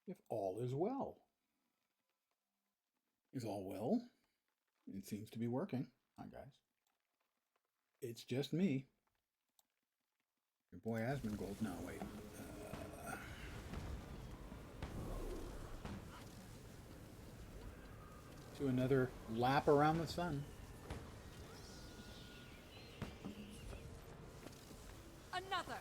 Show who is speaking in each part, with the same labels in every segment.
Speaker 1: if all is well. Is all well? It seems to be working. Hi, guys. It's just me. Your boy Asmongold. No, wait. To another lap around the sun.
Speaker 2: Another.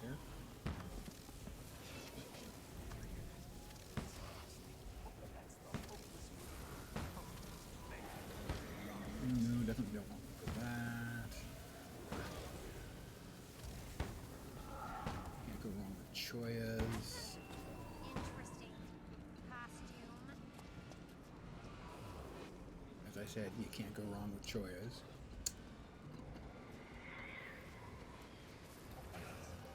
Speaker 1: Here. No, definitely don't want for that. Can't go wrong with Choyas.
Speaker 2: Interesting costume.
Speaker 1: As I said, you can't go wrong with Choyas.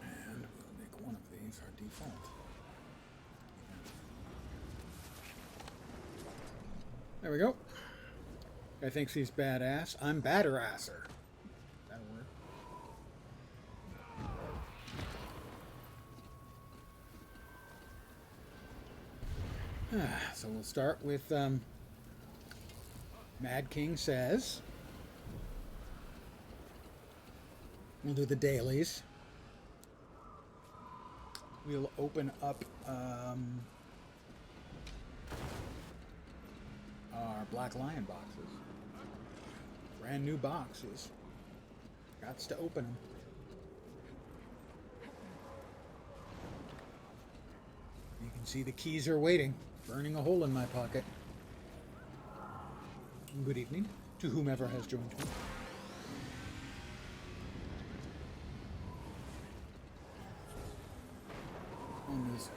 Speaker 1: And we'll make one of these our default. There we go. Guy thinks he's badass. I'm badderasser. That'll work. So we'll start with Mad King Says. We'll do the dailies. We'll open up our Black Lion boxes. Brand new boxes. Gots to open them. You can see the keys are waiting, burning a hole in my pocket. Good evening to whomever has joined me. On this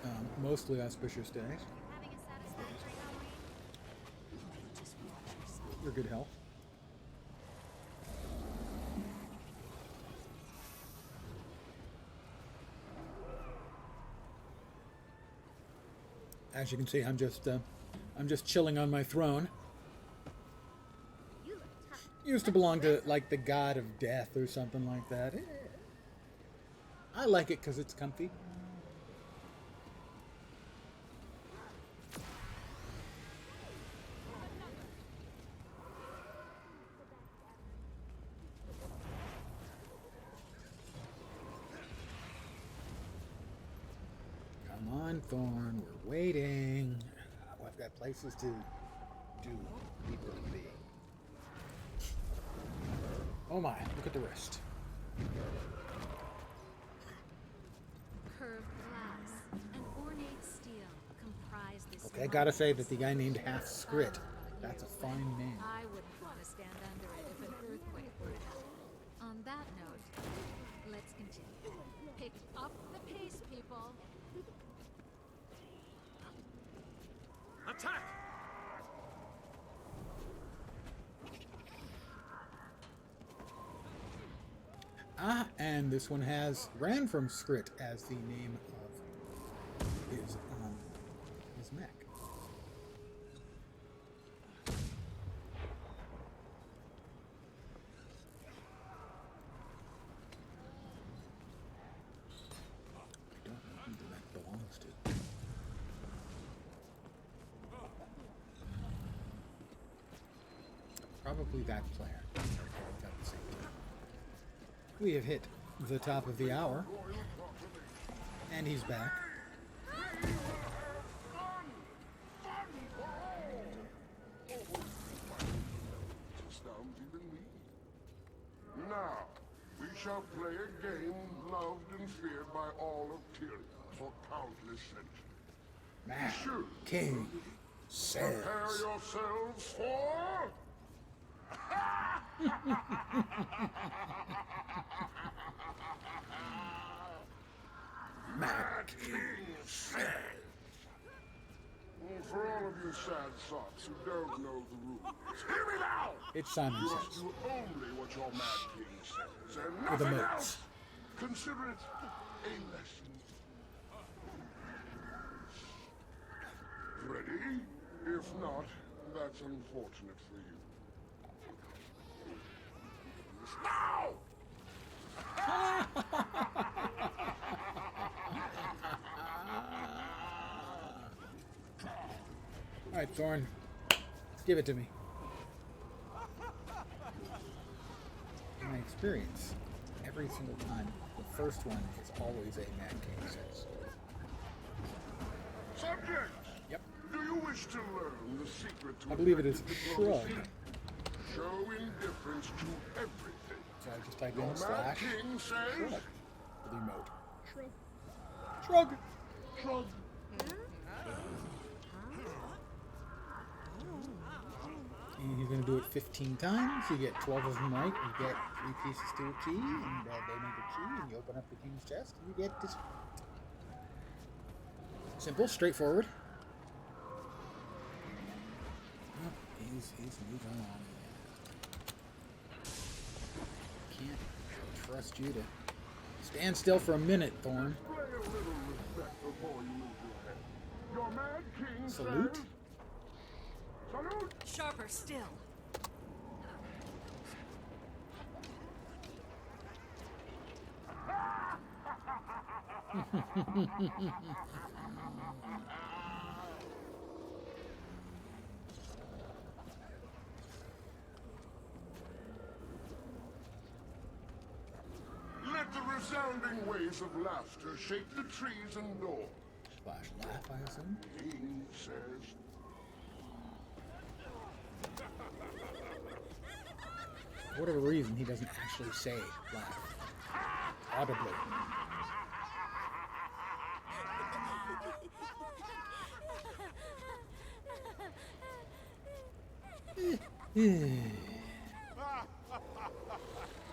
Speaker 1: mostly auspicious day.
Speaker 2: Having a satisfactory Halloween?
Speaker 1: Your good health. As you can see, I'm just chilling on my throne.
Speaker 2: You look tough.
Speaker 1: Used to belong to like the god of death or something like that. I like it because it's comfy. Come on, Thorn, we're waiting. I've got places to do, people to be. Oh my, look at the wrist.
Speaker 2: Curved glass and ornate steel comprise this.
Speaker 1: Okay, I gotta say that the guy named Half Scrit, that's a fine name.
Speaker 2: I wouldn't want to stand under it if an earthquake were to happen. On that note, let's continue. Pick up the pace, people.
Speaker 3: Attack!
Speaker 1: And this one has ran from Scrit as the name of his mech. I don't know who the mech belongs to. Probably that player. We have hit the top of the hour, and he's back.
Speaker 4: Astounds even me. Now, we shall play a game loved and feared by all of Tyria for countless centuries.
Speaker 1: Mad
Speaker 4: Sure.
Speaker 1: King Says.
Speaker 4: Prepare yourselves for...
Speaker 1: Mad
Speaker 4: King Says. For all of you sad sots who don't know the rules, hear me now!
Speaker 1: It's Simon
Speaker 4: You must
Speaker 1: Says.
Speaker 4: do only what your Mad King says, and
Speaker 1: With a
Speaker 4: nothing
Speaker 1: moat.
Speaker 4: else. Consider it a lesson. Ready? If not, that's unfortunate for you. Now!
Speaker 1: All right, Thorn. Give it to me. In my experience, every single time, the first one is always a Mad King says.
Speaker 4: Subject!
Speaker 1: Yep.
Speaker 4: Do you wish to learn the secret to
Speaker 1: I believe it is
Speaker 4: effective
Speaker 1: shrug.
Speaker 4: diplomacy? Show indifference to everything.
Speaker 1: So I just type
Speaker 4: Your
Speaker 1: in
Speaker 4: Mad
Speaker 1: slash
Speaker 4: King says,
Speaker 1: shrug for the emote. Shrug. Shrug.
Speaker 4: shrug.
Speaker 1: And he's going to do it 15 times. You get 12 of them right. You get 3 pieces to a key, and they make a key, and you open up the king's chest, and you get this. Simple, straightforward. Oh, he's moving on. Can't trust you to stand still for a minute, Thorn.
Speaker 4: Display a little respect before you move your head. Your Mad King
Speaker 1: Salute?
Speaker 4: says, salute!
Speaker 3: Sharper still.
Speaker 4: Let the resounding waves of laughter shake the trees and doors.
Speaker 1: Slash laugh, I assume.
Speaker 4: King says,
Speaker 1: For whatever reason, he doesn't actually say laugh audibly.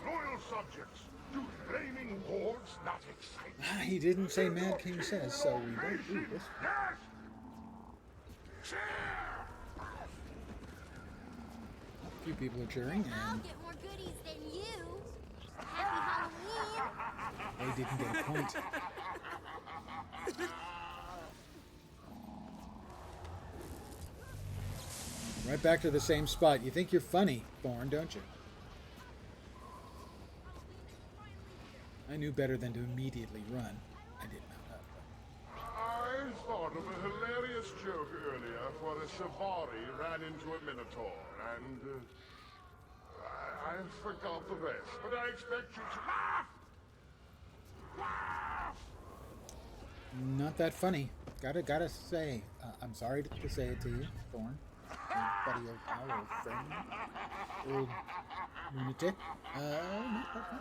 Speaker 4: loyal subjects, do flaming hordes not excite you?
Speaker 1: He didn't say Mad King says, so we don't do this.
Speaker 4: Yes! Cheer!
Speaker 1: A few people are cheering,
Speaker 5: I'll
Speaker 1: and
Speaker 5: get more goodies than you. Happy Halloween.
Speaker 1: they didn't get a point. Right back to the same spot. You think you're funny, Thorn, don't you? I knew better than to immediately run. I did not.
Speaker 4: I thought of a hilarious joke earlier for a safari ran into a minotaur, and I forgot the rest. But I expect you to laugh! Laugh!
Speaker 1: Not that funny. Gotta say. I'm sorry to say it to you, Thorn. Buddy of our old friend. Old lunatic. Not that funny.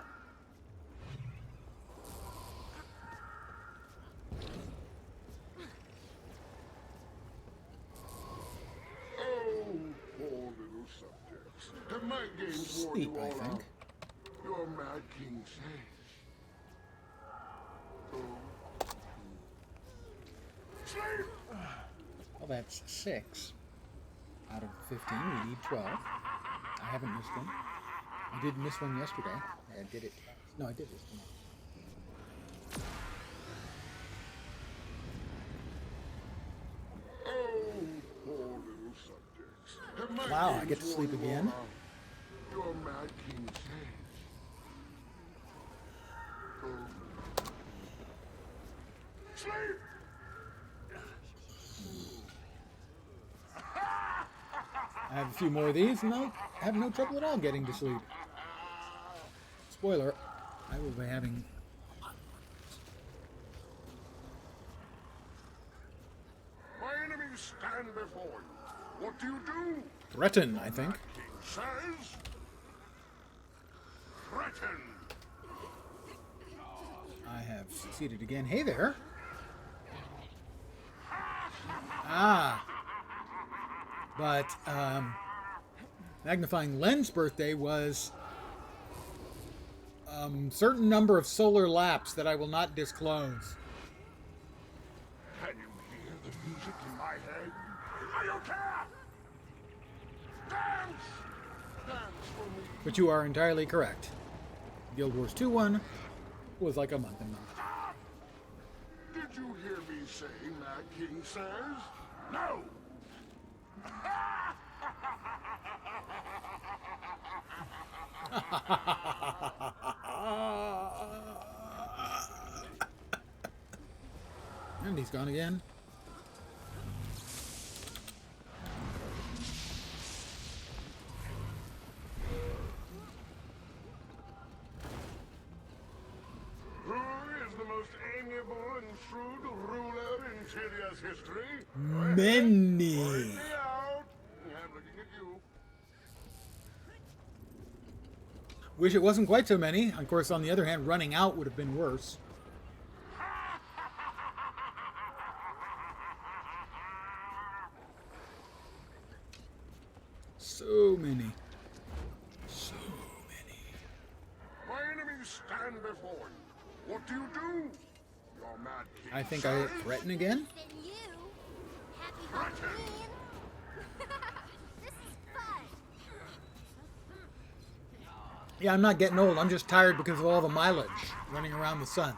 Speaker 4: Oh, poor little subjects. Have my games worn
Speaker 1: Sleep,
Speaker 4: you
Speaker 1: I
Speaker 4: all
Speaker 1: think.
Speaker 4: out? Your Mad King says. Oh. Sleep!
Speaker 1: Well, that's 6 out of 15. We need 12. I haven't missed one. I did miss one yesterday. I did it twice. No, I did this one.
Speaker 4: Oh, poor little subjects. Have my
Speaker 1: Wow, I
Speaker 4: games
Speaker 1: get to sleep
Speaker 4: worn you
Speaker 1: again?
Speaker 4: all out? Your Mad King says. Oh. Sleep!
Speaker 1: I have a few more of these, and I'll have no trouble at all getting to sleep. Spoiler, I will be having...
Speaker 4: My enemies stand before you. What do?
Speaker 1: threaten, I think.
Speaker 4: King says. Threaten.
Speaker 1: I have succeeded again. Hey there. Ah. But, magnifying lens birthday was certain number of solar laps that I will not disclose.
Speaker 4: Can you hear the music in my head? I don't care. Dance. Dance for me.
Speaker 1: But you are entirely correct. Guild Wars 2-1 was like a month and a half.
Speaker 4: Did you hear me say Mad King says? No.
Speaker 1: And he's gone again.
Speaker 4: Who is the most amiable and shrewd ruler in Tyria's history?
Speaker 1: Many.
Speaker 4: Point me out. I'm looking at you.
Speaker 1: Wish it wasn't quite so many. Of course, on the other hand, running out would have been worse. So many. So many.
Speaker 4: My enemies stand before you. What do? Your mad king
Speaker 1: I think I
Speaker 4: says,
Speaker 1: threaten again.
Speaker 5: Than you. Happy Halloween. This is fun.
Speaker 1: Yeah, I'm not getting old. I'm just tired because of all the mileage running around the sun.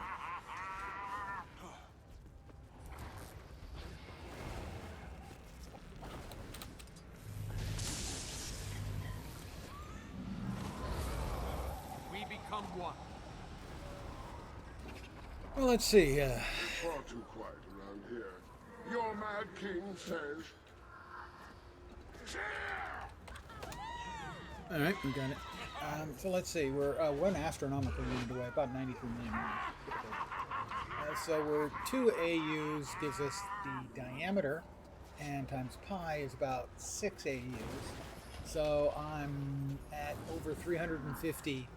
Speaker 3: We become one.
Speaker 1: Well, let's see.
Speaker 4: It's far too quiet around here. Your mad king says.
Speaker 1: All right, we got it. So let's see. We're one astronomical unit away, about 93 million miles. So we're 2 AUs gives us the diameter, and times pi is about 6 AUs. So I'm at over 350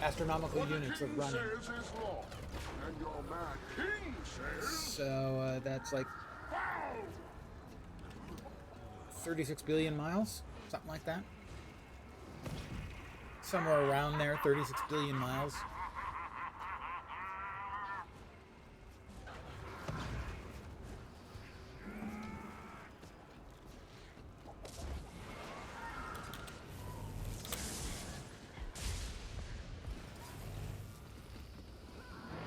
Speaker 1: astronomical units of running.
Speaker 4: Says is law, and your mad king says.
Speaker 1: So that's like 36 billion miles, something like that. Somewhere around there, 36 billion miles.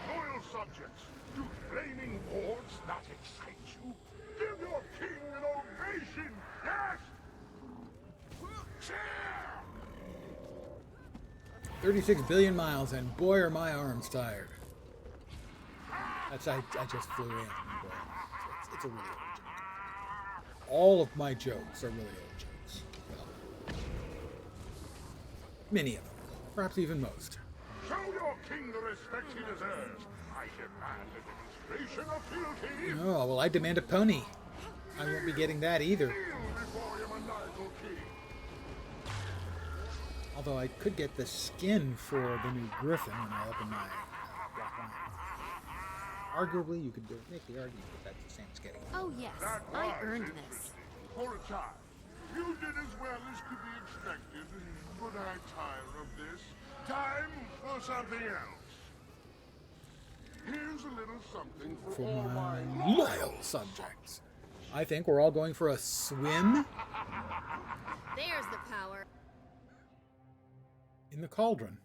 Speaker 4: Loyal subjects, do flaming hordes not excite you? Give your king an ovation, yes!
Speaker 1: 36 billion miles, and boy are my arms tired. That's I just flew in. Boy, it's a really old joke. All of my jokes are really old jokes. Well, many of them, perhaps even most.
Speaker 4: Show your king the respect he deserves. I demand a demonstration of fealty.
Speaker 1: Oh, well, I demand a pony. I won't be getting that either.
Speaker 4: Kneel before your maniacal king.
Speaker 1: Although I could get the skin for the new Griffin when I open my Black Lion. Arguably, you could make the argument that that's the same as getting it.
Speaker 5: Oh yes,
Speaker 4: That
Speaker 5: I
Speaker 4: was
Speaker 5: earned
Speaker 4: interesting.
Speaker 5: this.
Speaker 4: For a child, you did as well as could be expected, but I tire of this. Time for something else. Here's a little something for
Speaker 1: For
Speaker 4: all
Speaker 1: my
Speaker 4: my
Speaker 1: loyal subjects. I think we're all going for a swim
Speaker 5: There's the power.
Speaker 1: in the cauldron.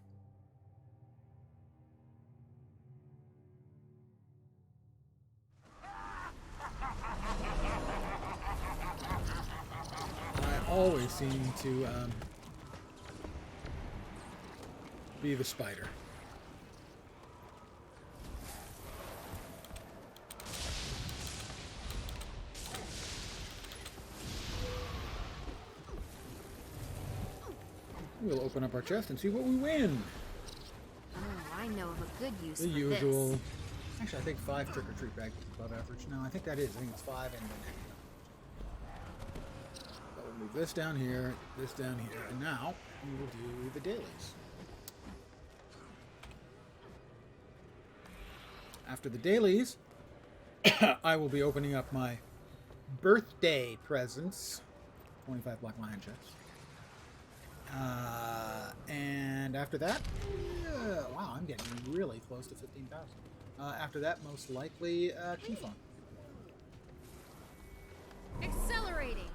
Speaker 1: I always seem to be the spider. We'll open up our chest and see what we win.
Speaker 5: Oh, I know of a good use
Speaker 1: The
Speaker 5: for
Speaker 1: usual.
Speaker 5: this.
Speaker 1: Actually, I think 5 trick-or-treat bags is above average. No, I think that is. I think it's 5 and then so we'll move this down here, and now we will do the dailies. After the dailies, I will be opening up my birthday presents. 25 Black Lion chests. And after that, wow, I'm getting really close to 15,000. After that, most likely, key phone.
Speaker 5: Accelerating.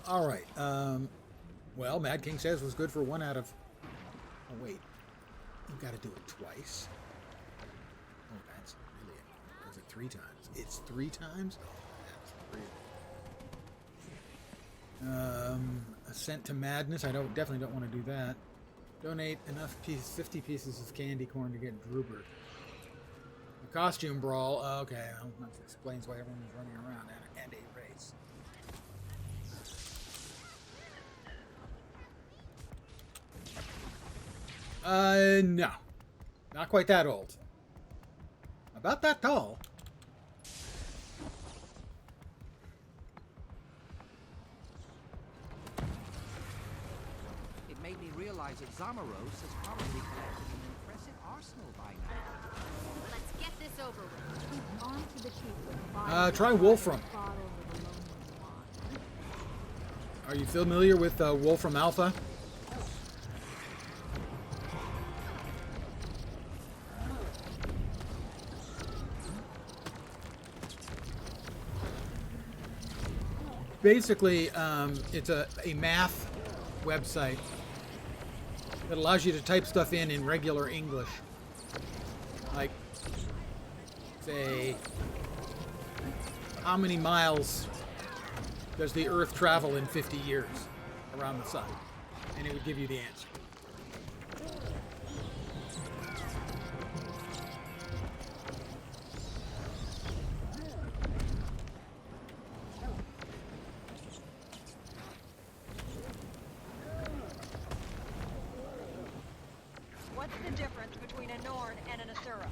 Speaker 1: All right. Well, Mad King says was good for 1 out of. Oh wait, you've got to do it twice. Oh, that's really. Or is it 3 times? It's 3 times. Oh, that's really. Ascent to Madness. I definitely don't want to do that. Donate enough 50 pieces of candy corn to get Drubert. The costume brawl. Okay, well, that explains why everyone was running around and a race. No. Not quite that old. About that tall.
Speaker 3: It made me realize that Zamaros has probably collected an impressive arsenal by now.
Speaker 2: Let's get this over with.
Speaker 5: On to the chief.
Speaker 1: Try Wolfram. Are you familiar with Wolfram Alpha? Basically, it's a math website that allows you to type stuff in regular English. Like, say, how many miles does the Earth travel in 50 years around the sun? And it would give you the answer.
Speaker 6: What's the difference between a Norn and an Asura?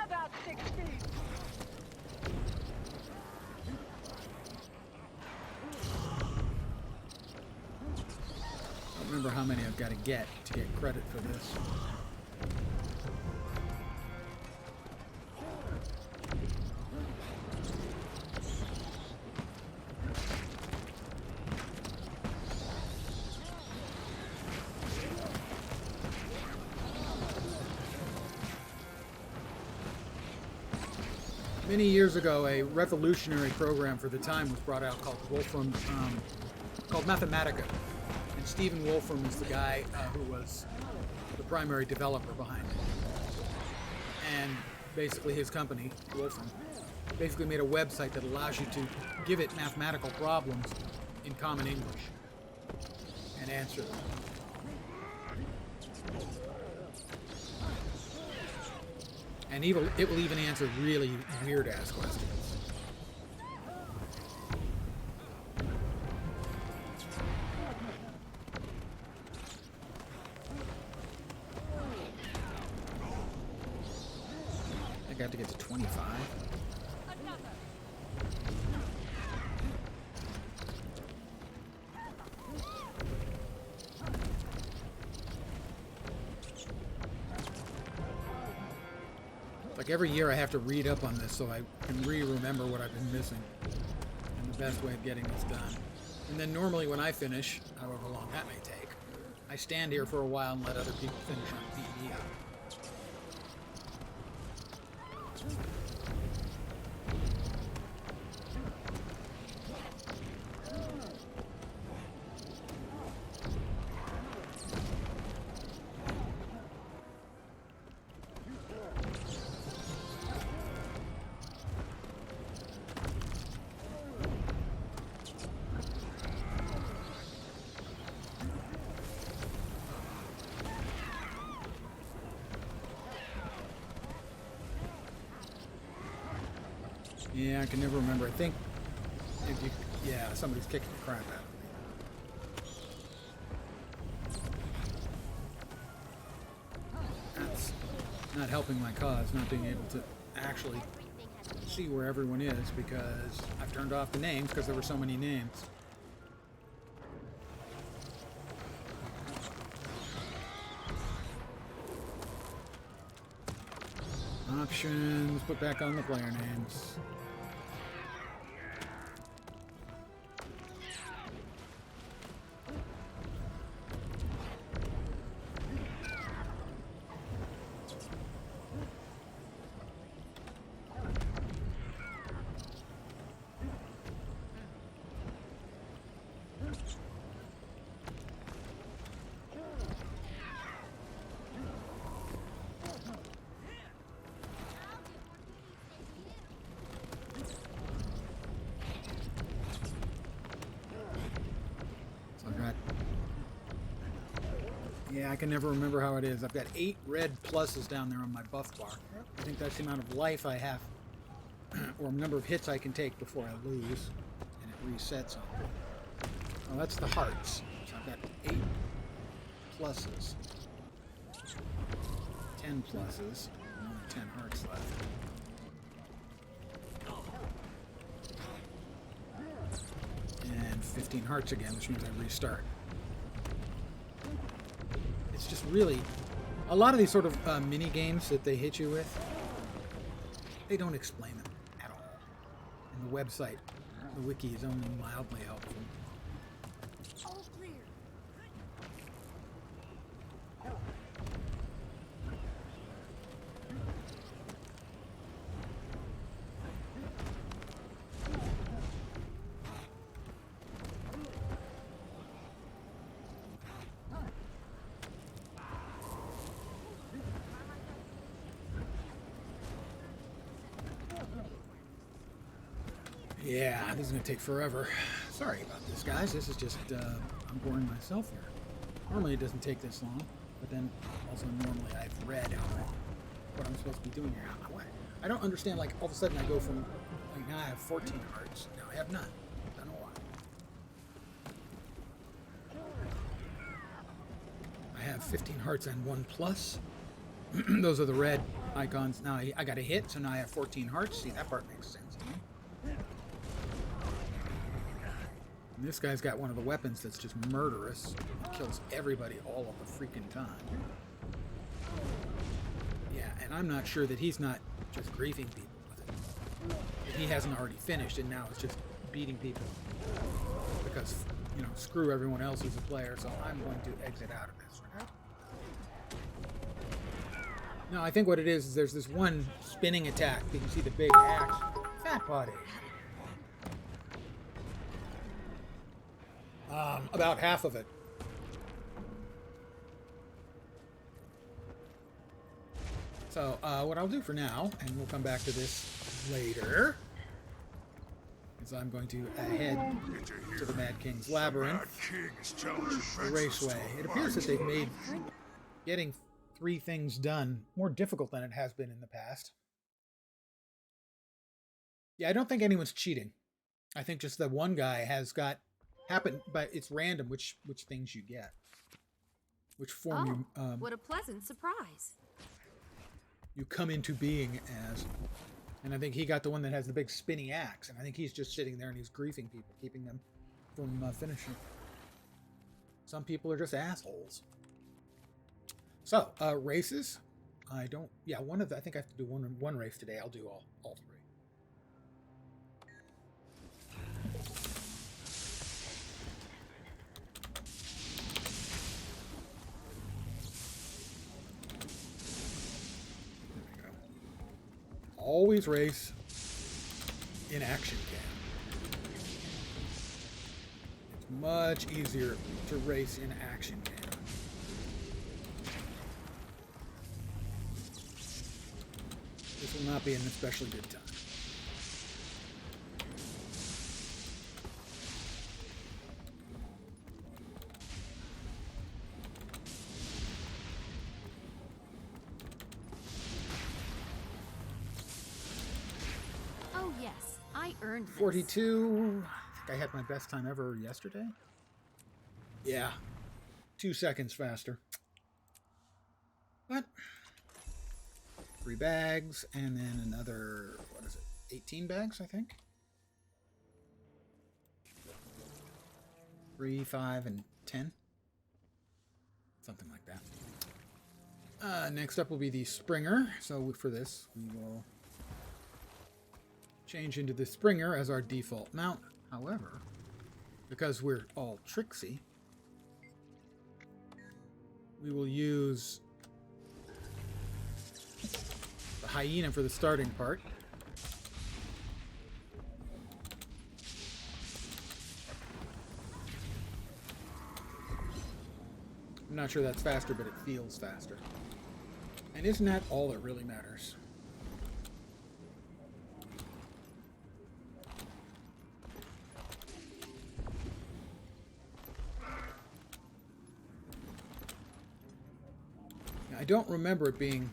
Speaker 6: About 6 feet.
Speaker 1: I don't remember how many I've got to get credit for this. Many years ago, a revolutionary program for the time was brought out called Wolfram, called Mathematica. And Stephen Wolfram is the guy who was the primary developer behind it. And basically his company, Wolfram, basically made a website that allows you to give it mathematical problems in common English and answer them. And it will even answer really weird-ass questions. I got to get to 25. Like every year I have to read up on this so I can remember what I've been missing and the best way of getting this done. And then normally when I finish, however long that may take, I stand here for a while and let other people finish on beating me up. Yeah, I can never remember. I think, somebody's kicking the crap out of me. That's not helping my cause, not being able to actually see where everyone is because I've turned off the names because there were so many names. Options, put back on the player names. Yeah, I can never remember how it is. I've got 8 red pluses down there on my buff bar. I think that's the amount of life I have, or number of hits I can take before I lose, and it resets on me. Oh, that's the hearts. So I've got 8 pluses. 10 pluses. And only 10 hearts left. And 15 hearts again, which means I restart. It's just really... A lot of these sort of mini games that they hit you with, they don't explain them at all. And the website, the wiki, is only mildly helpful.
Speaker 5: All clear.
Speaker 1: Yeah, this is going to take forever. Sorry about this, guys. This is just, I'm boring myself here. Normally it doesn't take this long, but then also normally I've read what I'm supposed to be doing here. I don't understand, like, all of a sudden I go from, like, now I have 14 hearts, now I have none. I don't know why. I have 15 hearts and 1 plus. Those are the red icons. Now I got a hit, so now I have 14 hearts. See, that part makes sense to me. And this guy's got one of the weapons that's just murderous. It kills everybody all of the freaking time. Yeah, and I'm not sure that he's not just griefing people with it. That he hasn't already finished and now is just beating people. Because, you know, screw everyone else who's a player, so I'm going to exit out of this for now. No, I think what it is there's this one spinning attack. You can see the big axe. Fat body. About half of it. So, what I'll do for now, and we'll come back to this later, is I'm going to head to the Mad King's Labyrinth, the raceway. It appears that they've made getting 3 things done more difficult than it has been in the past. Yeah, I don't think anyone's cheating. I think just that one guy has got happen, but it's random which things you get, which form
Speaker 5: What a pleasant surprise.
Speaker 1: you come into being as. And I think he got the one that has the big spinny axe, and I think he's just sitting there and he's griefing people, keeping them from finishing. Some people are just assholes. So races, I don't. Yeah, I think I have to do one race today. I'll do all 3. Always race in action cam. It's much easier to race in action cam. This will not be an especially good time.
Speaker 5: Earned this.
Speaker 1: 42. I think I had my best time ever yesterday. Yeah. 2 seconds faster. But 3 bags and then another, what is it? 18 bags, I think. 3, 5, and 10. Something like that. Next up will be the Springer. So for this, we will change into the Springer as our default mount. However, because we're all tricksy, we will use the Hyena for the starting part. I'm not sure that's faster, but it feels faster. And isn't that all that really matters? I don't remember it being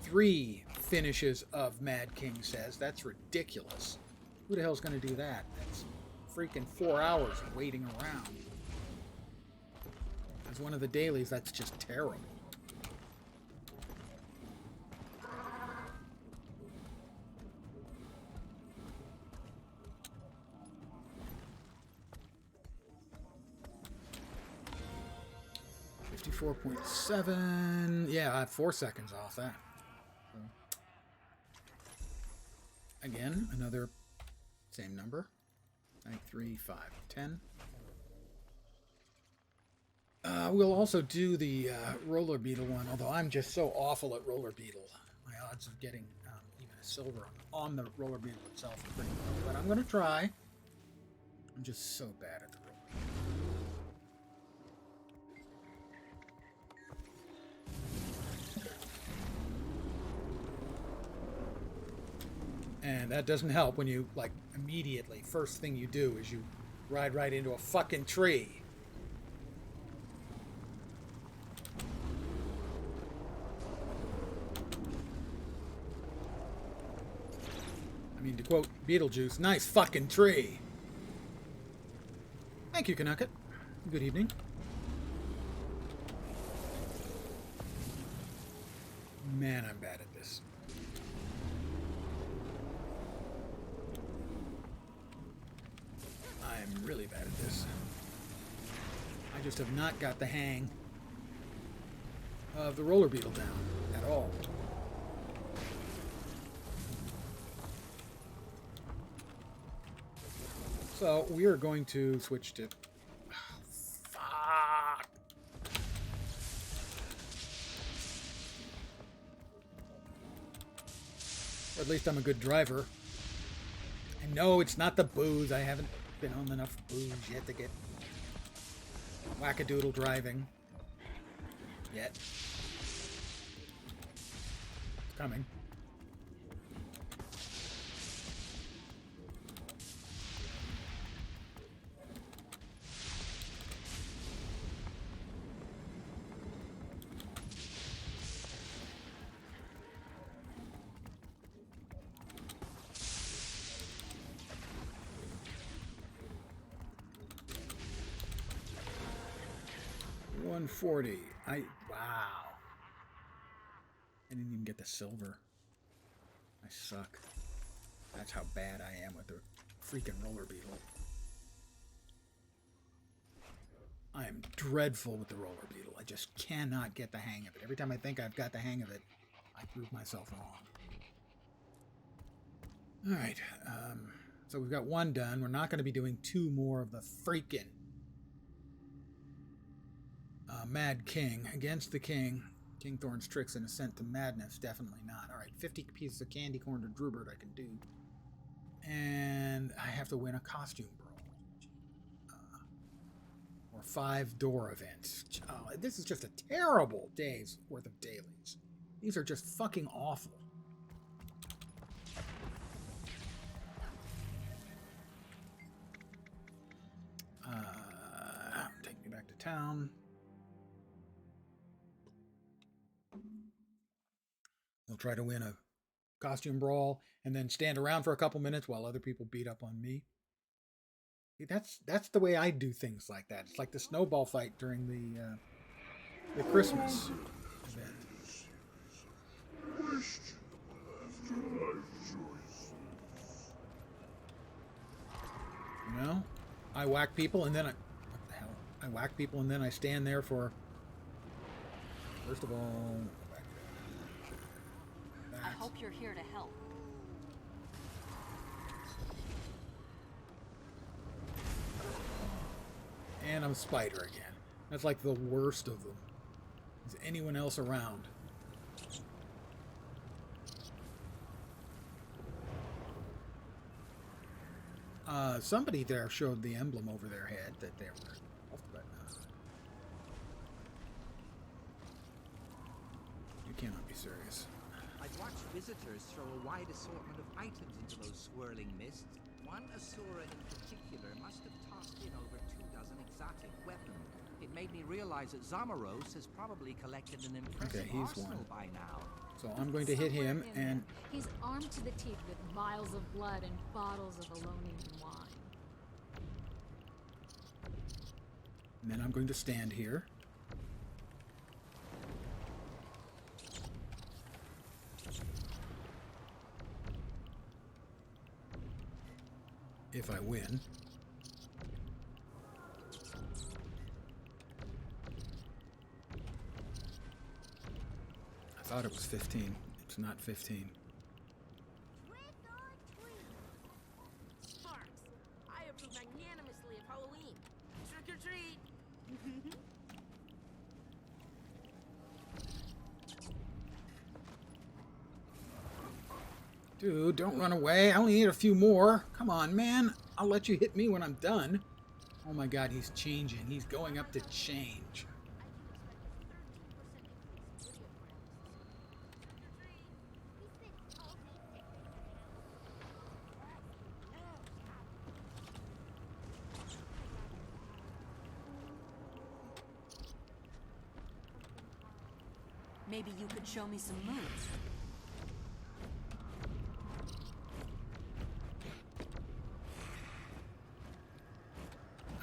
Speaker 1: 3 finishes of Mad King Says. That's ridiculous. Who the hell's going to do that? That's freaking 4 hours of waiting around. As one of the dailies, that's just terrible. $54.7. Yeah, I have 4 seconds off that. So, again, another same number. 93, 5, 10. We'll also do the roller beetle one, although I'm just so awful at roller beetle. My odds of getting even a silver on the roller beetle itself are pretty low. But I'm going to try. I'm just so bad at the roller beetle. And that doesn't help when you, like, immediately, first thing you do is you ride right into a fucking tree. I mean, to quote Beetlejuice, nice fucking tree. Thank you, Canucket. Good evening. Man, I'm bad at this. I'm really bad at this. I just have not got the hang of the roller beetle down at all. So we are going to switch to... Oh, fuck. Or at least I'm a good driver. And no, it's not the booze. I haven't been on enough booze yet to get wackadoodle driving. Yet. It's coming. $140. Wow. I didn't even get the silver. I suck. That's how bad I am with the freaking roller beetle. I am dreadful with the roller beetle. I just cannot get the hang of it. Every time I think I've got the hang of it, I prove myself wrong. Alright, so we've got 1 done. We're not going to be doing 2 more of the freaking Mad King. Against the King. King Thorn's tricks and ascent to madness. Definitely not. Alright, 50 pieces of candy corn to Drubert I can do. And I have to win a costume brawl. Or 5 door events. Oh, this is just a terrible day's worth of dailies. These are just fucking awful. Take me back to town. We'll try to win a costume brawl and then stand around for a couple minutes while other people beat up on me. See, that's the way I do things like that. It's like the snowball fight during the Christmas event. You know, I whack people and then what the hell? I whack people and then I stand there for. First of all.
Speaker 6: I hope you're here to help.
Speaker 1: And I'm Spider again. That's like the worst of them. Is anyone else around? Somebody there showed the emblem over their head that they were off the button. You cannot be serious.
Speaker 3: I've watched visitors throw a wide assortment of items into those swirling mists. One Asura in particular must have tossed in over 2 dozen exotic weapons. It made made me realize that Zamaros has probably collected an impressive
Speaker 1: he's
Speaker 3: arsenal
Speaker 1: one.
Speaker 3: by now.
Speaker 1: So I'm going to hit him,
Speaker 2: Somewhere in
Speaker 1: and
Speaker 2: there, he's armed to the teeth with vials of blood and bottles of Alonian wine.
Speaker 1: then I'm going to stand here. If I win. I thought it was 15. It's not 15.
Speaker 5: Trick or treat. Sparks, I approve magnanimously of Halloween. Trick or treat.
Speaker 1: Dude, don't run away. I only need a few more. Come on, man. I'll let you hit me when I'm done. Oh my god, he's changing. He's going up to change.
Speaker 7: Maybe you could show me some moves.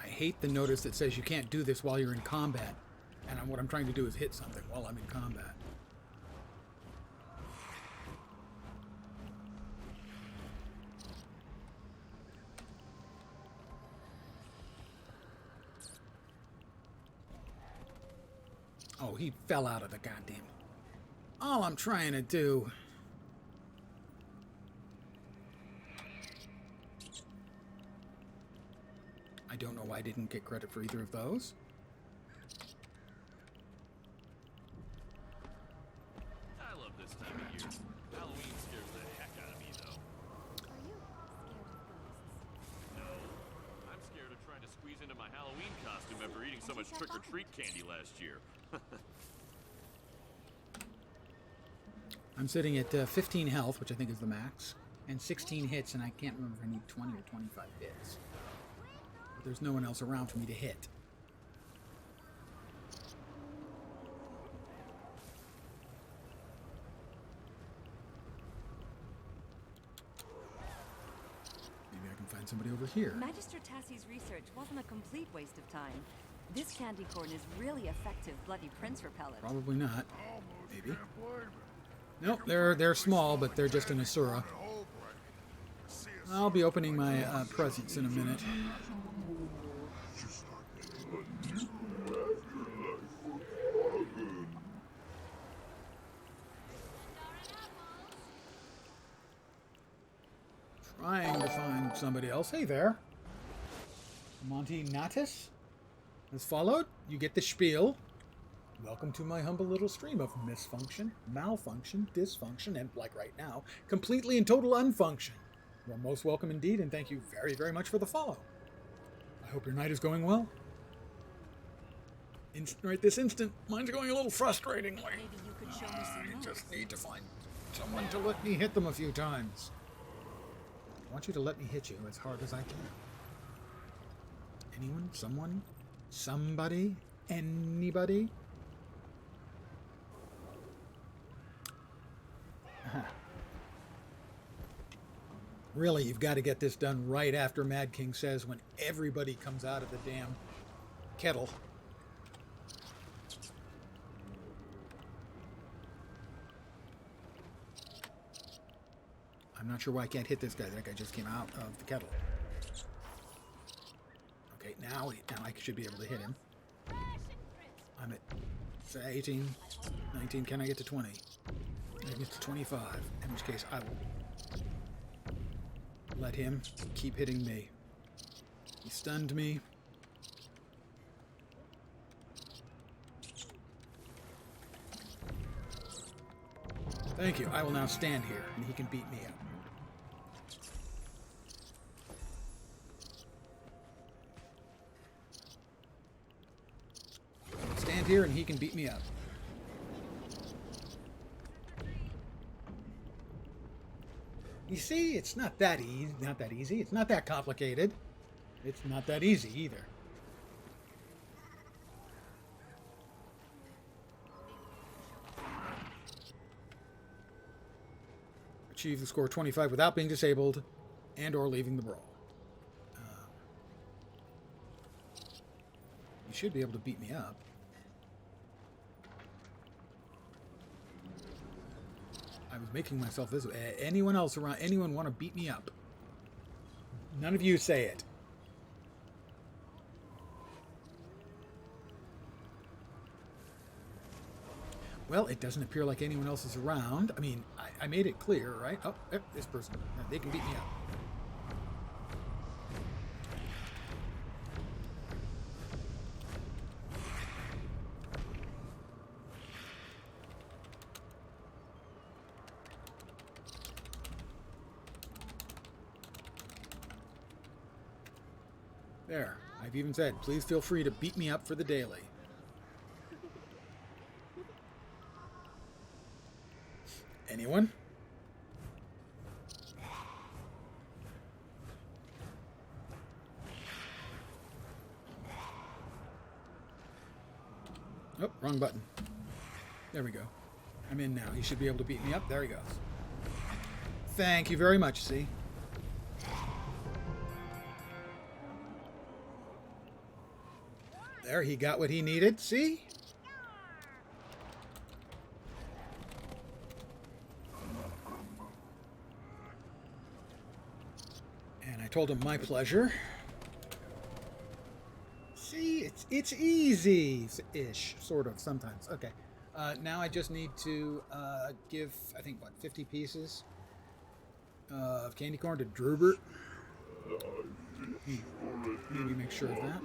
Speaker 1: I hate the notice that says you can't do this while you're in combat. And what I'm trying to do is hit something while I'm in combat. Oh, he fell out of the goddamn... All I'm trying to do... I don't know why I didn't get credit for either of those.
Speaker 8: I love this time of year. Halloween scares the heck out of me, though.
Speaker 2: Are you scared of ghosts?
Speaker 8: No. I'm scared of trying to squeeze into my Halloween costume after eating so much trick-or-treat candy last year.
Speaker 1: I'm sitting at 15 health, which I think is the max, and 16 hits, and I can't remember if I need 20 or 25 hits. But there's no one else around for me to hit. Maybe I can find somebody over here.
Speaker 7: Magister Tassie's research wasn't a complete waste of time. This candy corn is really effective bloody prince repellent.
Speaker 1: Probably not. Maybe. Nope, they're small, but they're just an Asura. I'll be opening my presents in a minute. Trying to find somebody else. Hey there. Monty Natus has followed. You get the spiel. Welcome to my humble little stream of misfunction, malfunction, dysfunction, and, like right now, completely and total unfunction. You're most welcome indeed, and thank you very, very much for the follow. I hope your night is going well. Right this instant, mine's going a little frustratingly.
Speaker 7: Maybe you could show me some
Speaker 1: I
Speaker 7: moves.
Speaker 1: just need to find someone to let me hit them a few times. I want you to let me hit you as hard as I can. Anyone? Someone? Somebody? Anybody? Really, you've got to get this done right after Mad King says when everybody comes out of the damn kettle. I'm not sure why I can't hit this guy. That guy just came out of the kettle. Okay, now I should be able to hit him. I'm at say 18, 19. Can I get to 20? Can I get to 25? In which case, I will let him keep hitting me. He stunned me. Thank you. I will now stand here, and he can beat me up. Stand here, and he can beat me up. You see, it's not that easy. Not that easy. It's not that complicated. It's not that easy either. achieve the score 25 without being disabled and or leaving the brawl. You should be able to beat me up. I was making myself visible. Anyone else around? Anyone want to beat me up? None of you say it. Well, it doesn't appear like anyone else is around. I mean, I made it clear, right? Oh, this person. They can beat me up. There. I've even said, please feel free to beat me up for the daily. Anyone? Oh, wrong button. There we go. I'm in now. He should be able to beat me up. There he goes. Thank you very much, see? There, he got what he needed. See? And I told him my pleasure. See, it's easy-ish, sort of, sometimes. Okay. Now I just need to give, I think, what, 50 pieces of candy corn to Drubert. Maybe make sure of that.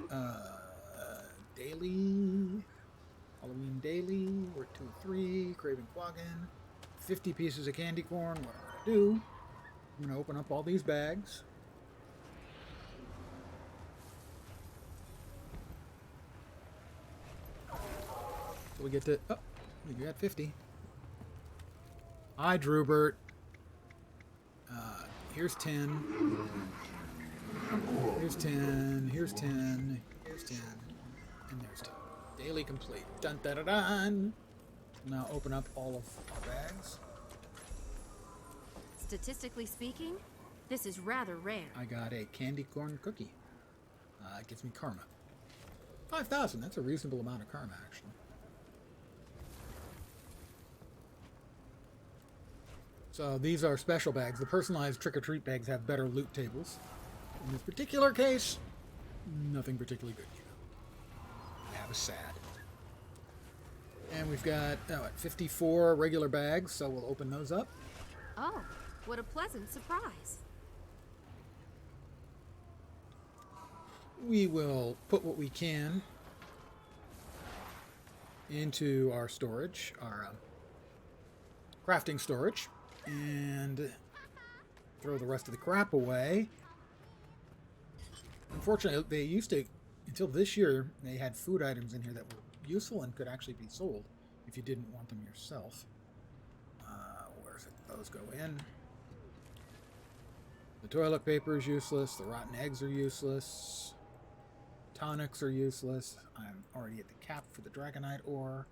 Speaker 1: Daily, Halloween daily, we're 2 and 3, Craven Quaggan, 50 pieces of candy corn. What I'm going to do, I'm going to open up all these bags. So we get to, oh, you got 50. Hi, Drubert. Here's 10. Here's 10. Here's 10. Here's 10. And there's 10. Daily complete. Dun dun dun dun. Now open up all of our bags.
Speaker 5: Statistically speaking, this is rather rare.
Speaker 1: I got a candy corn cookie. It gives me karma. 5,000. That's a reasonable amount of karma, actually. So these are special bags. The personalized trick-or-treat bags have better loot tables. In this particular case, nothing particularly good. That was sad. And we've got 54 regular bags, so we'll open those up.
Speaker 5: Oh, what a pleasant surprise.
Speaker 1: We will put what we can into our storage, our crafting storage, and throw the rest of the crap away. Unfortunately, they used to, until this year, they had food items in here that were useful and could actually be sold if you didn't want them yourself. Where's it? Those go in. The toilet paper is useless. The rotten eggs are useless. Tonics are useless. I'm already at the cap for the Dragonite ore.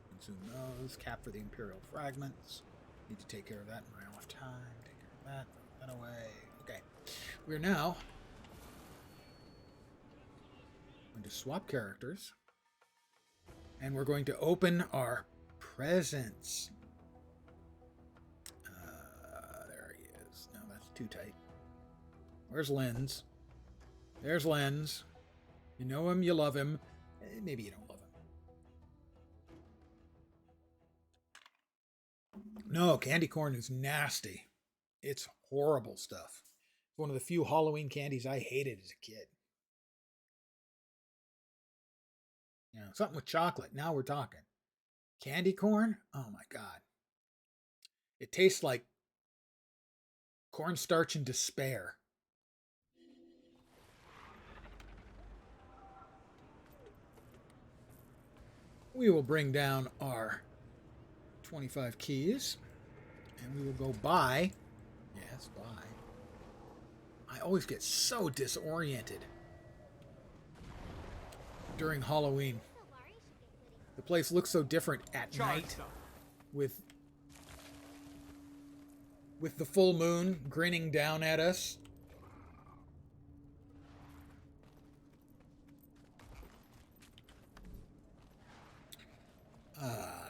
Speaker 1: Consume those. Cap for the Imperial fragments. Need to take care of that in my off time. Take care of that. Throw that away. Okay. We're now going to swap characters. And we're going to open our presents. There he is. No, that's too tight. Where's Lens? There's Lens. You know him, you love him. Maybe you don't love him. No, candy corn is nasty. It's horrible stuff. It's one of the few Halloween candies I hated as a kid. You know, something with chocolate. Now we're talking. Candy corn? Oh my God. It tastes like cornstarch and despair. We will bring down our 25 keys, and we will go buy. Yes, buy. I always get so disoriented during Halloween. The place looks so different at night with with the full moon grinning down at us.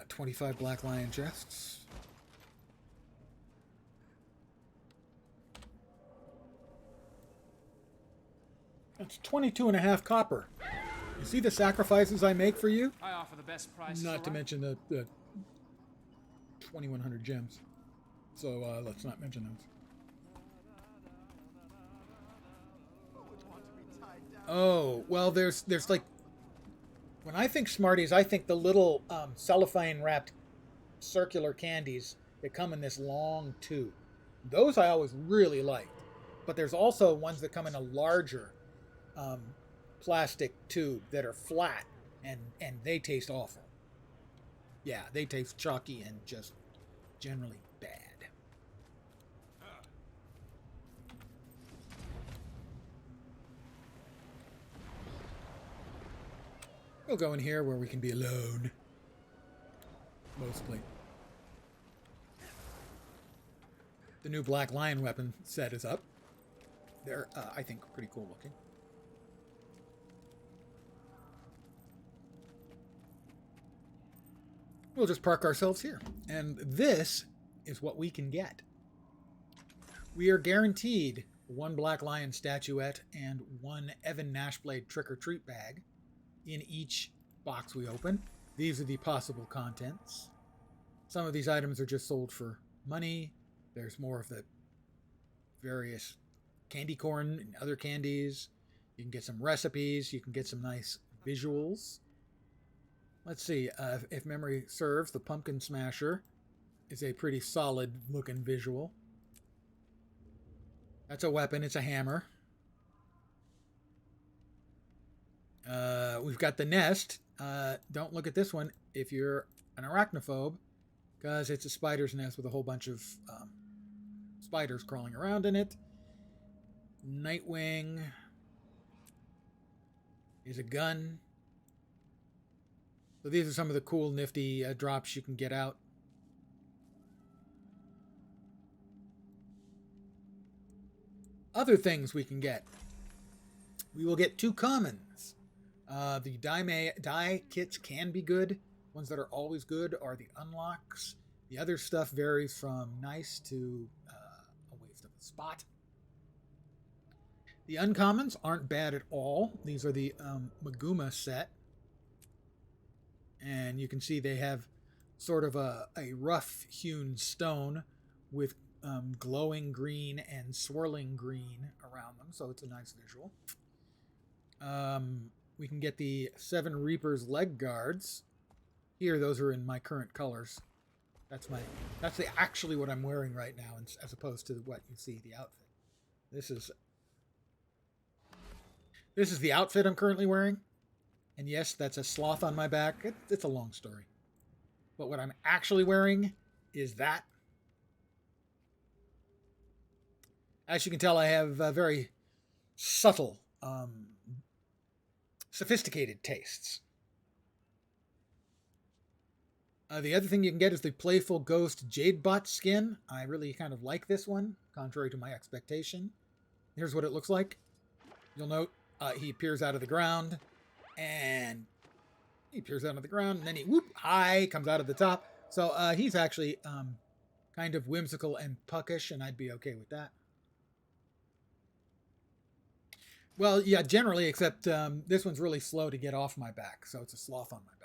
Speaker 1: 25 Black Lion chests. That's 22.5 copper. You see the sacrifices I make for you?
Speaker 9: I offer the best price.
Speaker 1: Not to mention the 2,100 gems. So let's not mention those. Oh, well, there's like, when I think Smarties, I think the little cellophane wrapped circular candies that come in this long tube. Those I always really liked. But there's also ones that come in a larger plastic tube that are flat, and they taste awful. Yeah, they taste chalky and just generally bad. We'll go in here where we can be alone. Mostly. The new Black Lion weapon set is up. They're, I think, pretty cool looking. We'll just park ourselves here. And this is what we can get. We are guaranteed 1 Black Lion statuette and 1 Evan Nashblade trick-or-treat bag in each box we open. These are the possible contents. Some of these items are just sold for money. There's more of the various candy corn and other candies. You can get some recipes. You can get some nice visuals. Let's see. If memory serves, the Pumpkin Smasher is a pretty solid looking visual. That's a weapon. It's a hammer. We've got the nest. Don't look at this one if you're an arachnophobe, because it's a spider's nest with a whole bunch of spiders crawling around in it. Nightwing is a gun. So these are some of the cool, nifty drops you can get out. Other things we can get. We will get 2 commons. The die kits can be good. Ones that are always good are the unlocks. The other stuff varies from nice to a waste of a spot. The uncommons aren't bad at all. These are the Maguma set. And you can see they have sort of a rough-hewn stone with glowing green and swirling green around them. So it's a nice visual. We can get the 7 Reapers leg guards. Here, those are in my current colors. That's actually what I'm wearing right now, as opposed to what you see the outfit. This is the outfit I'm currently wearing. And yes, that's a sloth on my back. It's a long story. But what I'm actually wearing is that. As you can tell, I have very subtle, sophisticated tastes. The other thing you can get is the Playful Ghost Jadebot skin. I really kind of like this one, contrary to my expectation. Here's what it looks like. You'll note he appears out of the ground, and he appears out of the ground, and then he high comes out of the top. So he's actually kind of whimsical and puckish, and I'd be okay with that. Well, yeah, generally, except this one's really slow to get off my back, so it's a sloth on my back.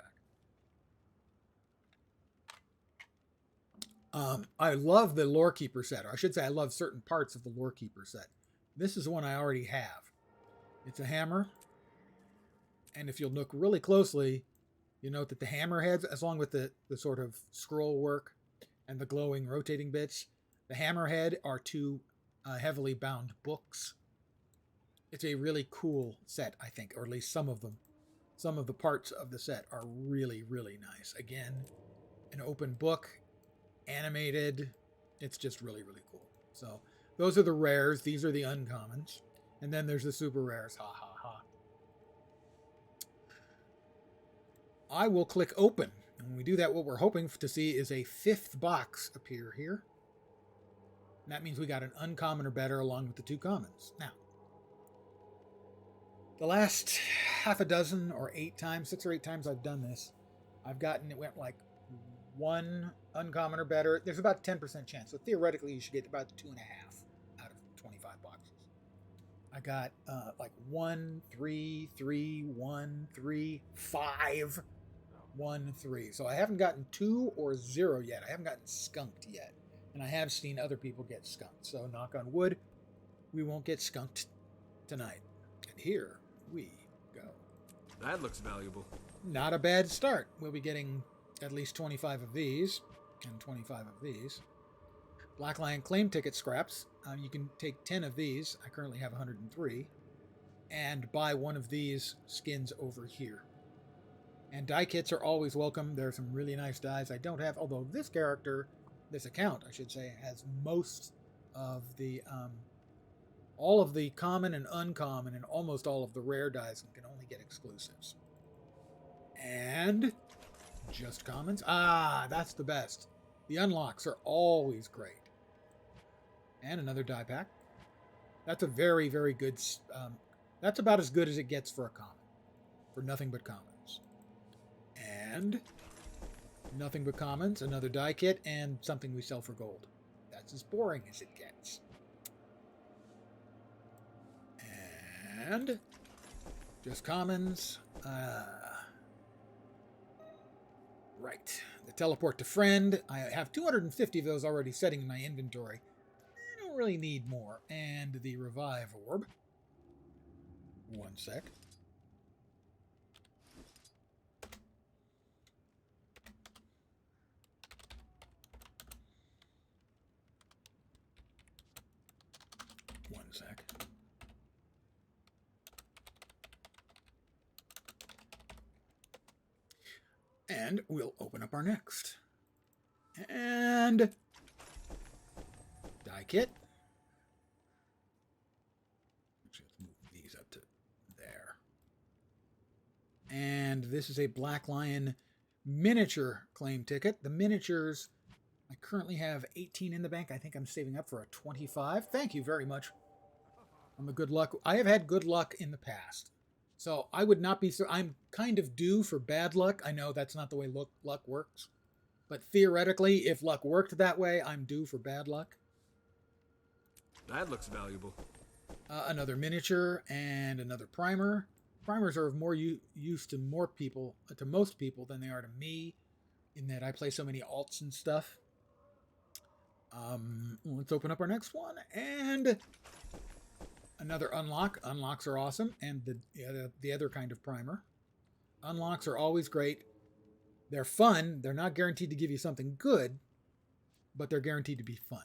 Speaker 1: I love the Lorekeeper set, or I should say I love certain parts of the Lorekeeper set. This is the one I already have. It's a hammer, and if you'll look really closely, you note that the hammerheads, along with the sort of scroll work and the glowing rotating bits, the hammerhead are 2 heavily bound books. It's a really cool set, I think, or at least some of them. Some of the parts of the set are really, really nice. Again, an open book, animated. It's just really, really cool. So those are the rares. These are the uncommons. And then there's the super rares. Ha, ha, ha. I will click open. And when we do that, what we're hoping to see is a 5th box appear here. And that means we got an uncommon or better along with the 2 commons. Now, the last half a dozen or 8 times, 6 or 8 times I've done this, it went like 1 uncommon or better. There's about a 10% chance. So theoretically, you should get about 2.5 out of 25 boxes. I got like 1, 3, 3, 1, 3, 5, 1, 3. So I haven't gotten 2 or 0 yet. I haven't gotten skunked yet. And I have seen other people get skunked. So knock on wood, we won't get skunked tonight. And here we go.
Speaker 9: That looks valuable.
Speaker 1: Not a bad start. We'll be getting at least 25 of these and 25 of these. Black Lion claim ticket scraps. You can take 10 of these. I currently have 103. And buy 1 of these skins over here. And die kits are always welcome. There are some really nice dies I don't have. Although this account, I should say, has most of the, all of the common and uncommon and almost all of the rare dies and can only get exclusives. And just commons. Ah, that's the best. The unlocks are always great. And another die pack. That's a very, very good, that's about as good as it gets for a common. For nothing but commons. And nothing but commons, another die kit, and something we sell for gold. That's as boring as it gets. And just commons. Right. The teleport to friend. I have 250 of those already setting in my inventory. I don't really need more. And the revive orb. 1 sec. And we'll open up our next. And die kit. Actually, let's move these up to there. And this is a Black Lion miniature claim ticket. The miniatures, I currently have 18 in the bank. I think I'm saving up for a 25. Thank you very much on the good luck. I have had good luck in the past. So I would not be, I'm kind of due for bad luck. I know that's not the way luck works. But theoretically, if luck worked that way, I'm due for bad luck.
Speaker 9: That looks valuable.
Speaker 1: Another miniature and another primer. Primers are of more use to most people than they are to me, in that I play so many alts and stuff. Let's open up our next one. And another unlock. Unlocks are awesome. And the other kind of primer. Unlocks are always great. They're fun. They're not guaranteed to give you something good, but they're guaranteed to be fun.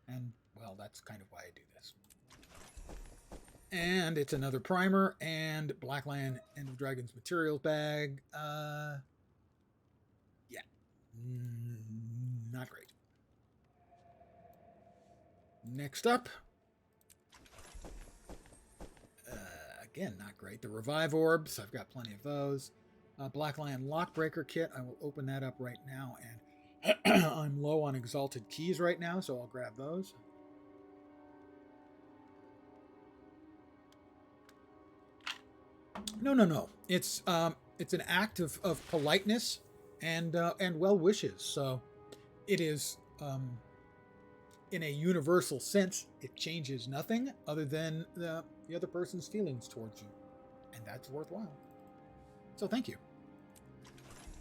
Speaker 1: And, well, that's kind of why I do this. And it's another primer and Black Lion End of Dragons materials bag. Yeah. Not great. Next up. Again, not great. The Revive Orbs. I've got plenty of those. Black Lion Lockbreaker Kit. I will open that up right now. And I'm low on Exalted Keys right now, so I'll grab those. No. It's an act of politeness and well wishes. So it is in a universal sense, it changes nothing other than the other person's feelings towards you, and that's worthwhile. So thank you.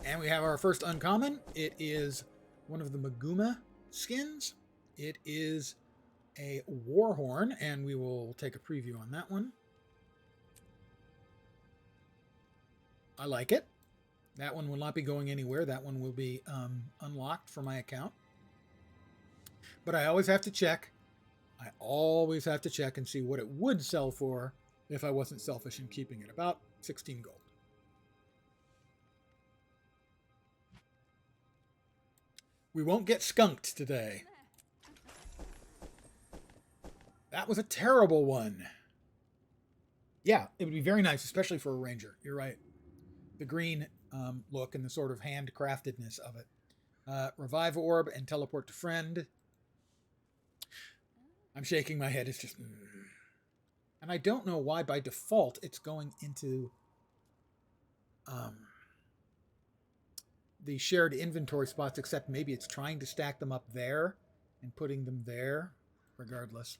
Speaker 1: And we have our first uncommon. It is one of the Maguma skins. It is a Warhorn, and we will take a preview on that one. I like it. That one will not be going anywhere. That one will be unlocked for my account. But I always have to check. I always have to check and see what it would sell for if I wasn't selfish in keeping it. About 16 gold. We won't get skunked today. That was a terrible one. Yeah, it would be very nice, especially for a ranger. You're right. The green look and the sort of handcraftedness of it. Revive Orb and Teleport to Friend. I'm shaking my head. It's just... And I don't know why by default it's going into the shared inventory spots, except maybe it's trying to stack them up there and putting them there. Regardless.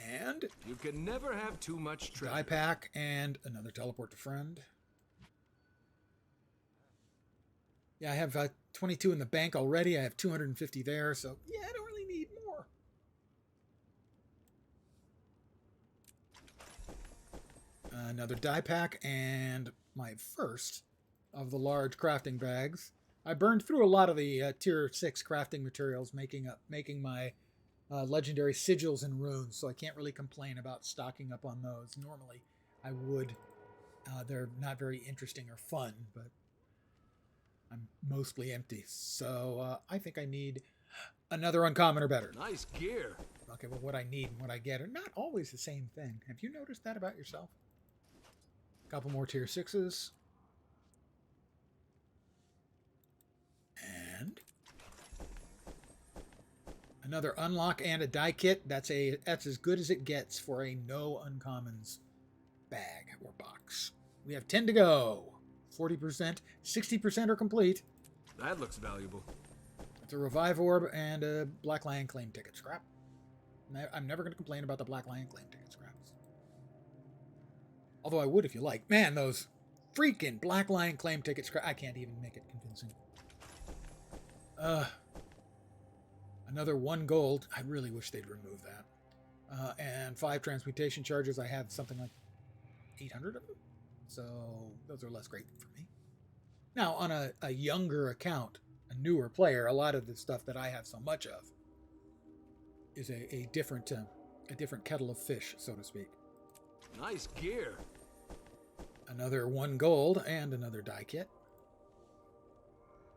Speaker 1: And...
Speaker 9: You can never have too much treasure.
Speaker 1: Die pack and another teleport to friend. Yeah, I have 22 in the bank already. I have 250 there, so yeah, I don't really need more. Another die pack and my first of the large crafting bags. I burned through a lot of the tier 6 crafting materials, making my legendary sigils and runes, so I can't really complain about stocking up on those. Normally, I would. They're not very interesting or fun, but I'm mostly empty. So I think I need another uncommon or better.
Speaker 9: Nice gear.
Speaker 1: Okay, well, what I need and what I get are not always the same thing. Have you noticed that about yourself? A couple more tier 6s. And another unlock and a die kit. That's as good as it gets for a no uncommons bag or box. We have 10 to go. 40%, 60% are complete.
Speaker 9: That looks valuable.
Speaker 1: It's a revive orb and a Black Lion claim ticket scrap. I'm never going to complain about the Black Lion claim ticket scraps. Although I would if you like. Man, those freaking Black Lion claim ticket scraps. I can't even make it convincing. Another 1 gold. I really wish they'd remove that. And 5 transmutation charges. I have something like 800 of them. So those are less great for me. Now, on a younger account, a newer player, a lot of the stuff that I have so much of is a different kettle of fish, so to speak.
Speaker 9: Nice gear.
Speaker 1: Another 1 gold and another die kit.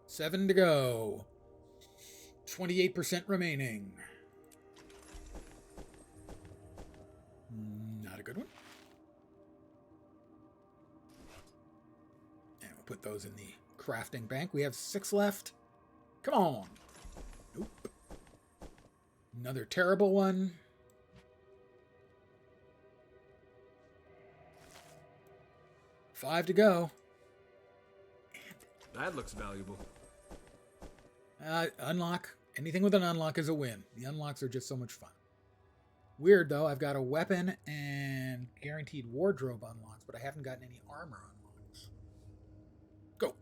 Speaker 1: 7 to go. 28% remaining. Not a good one. And we'll put those in the crafting bank. We have 6 left. Come on. Nope. Another terrible one. Five to go.
Speaker 9: That looks valuable.
Speaker 1: Unlock. Anything with an unlock is a win. The unlocks are just so much fun. Weird, though. I've got a weapon and guaranteed wardrobe unlocks, but I haven't gotten any armor unlocks. Go.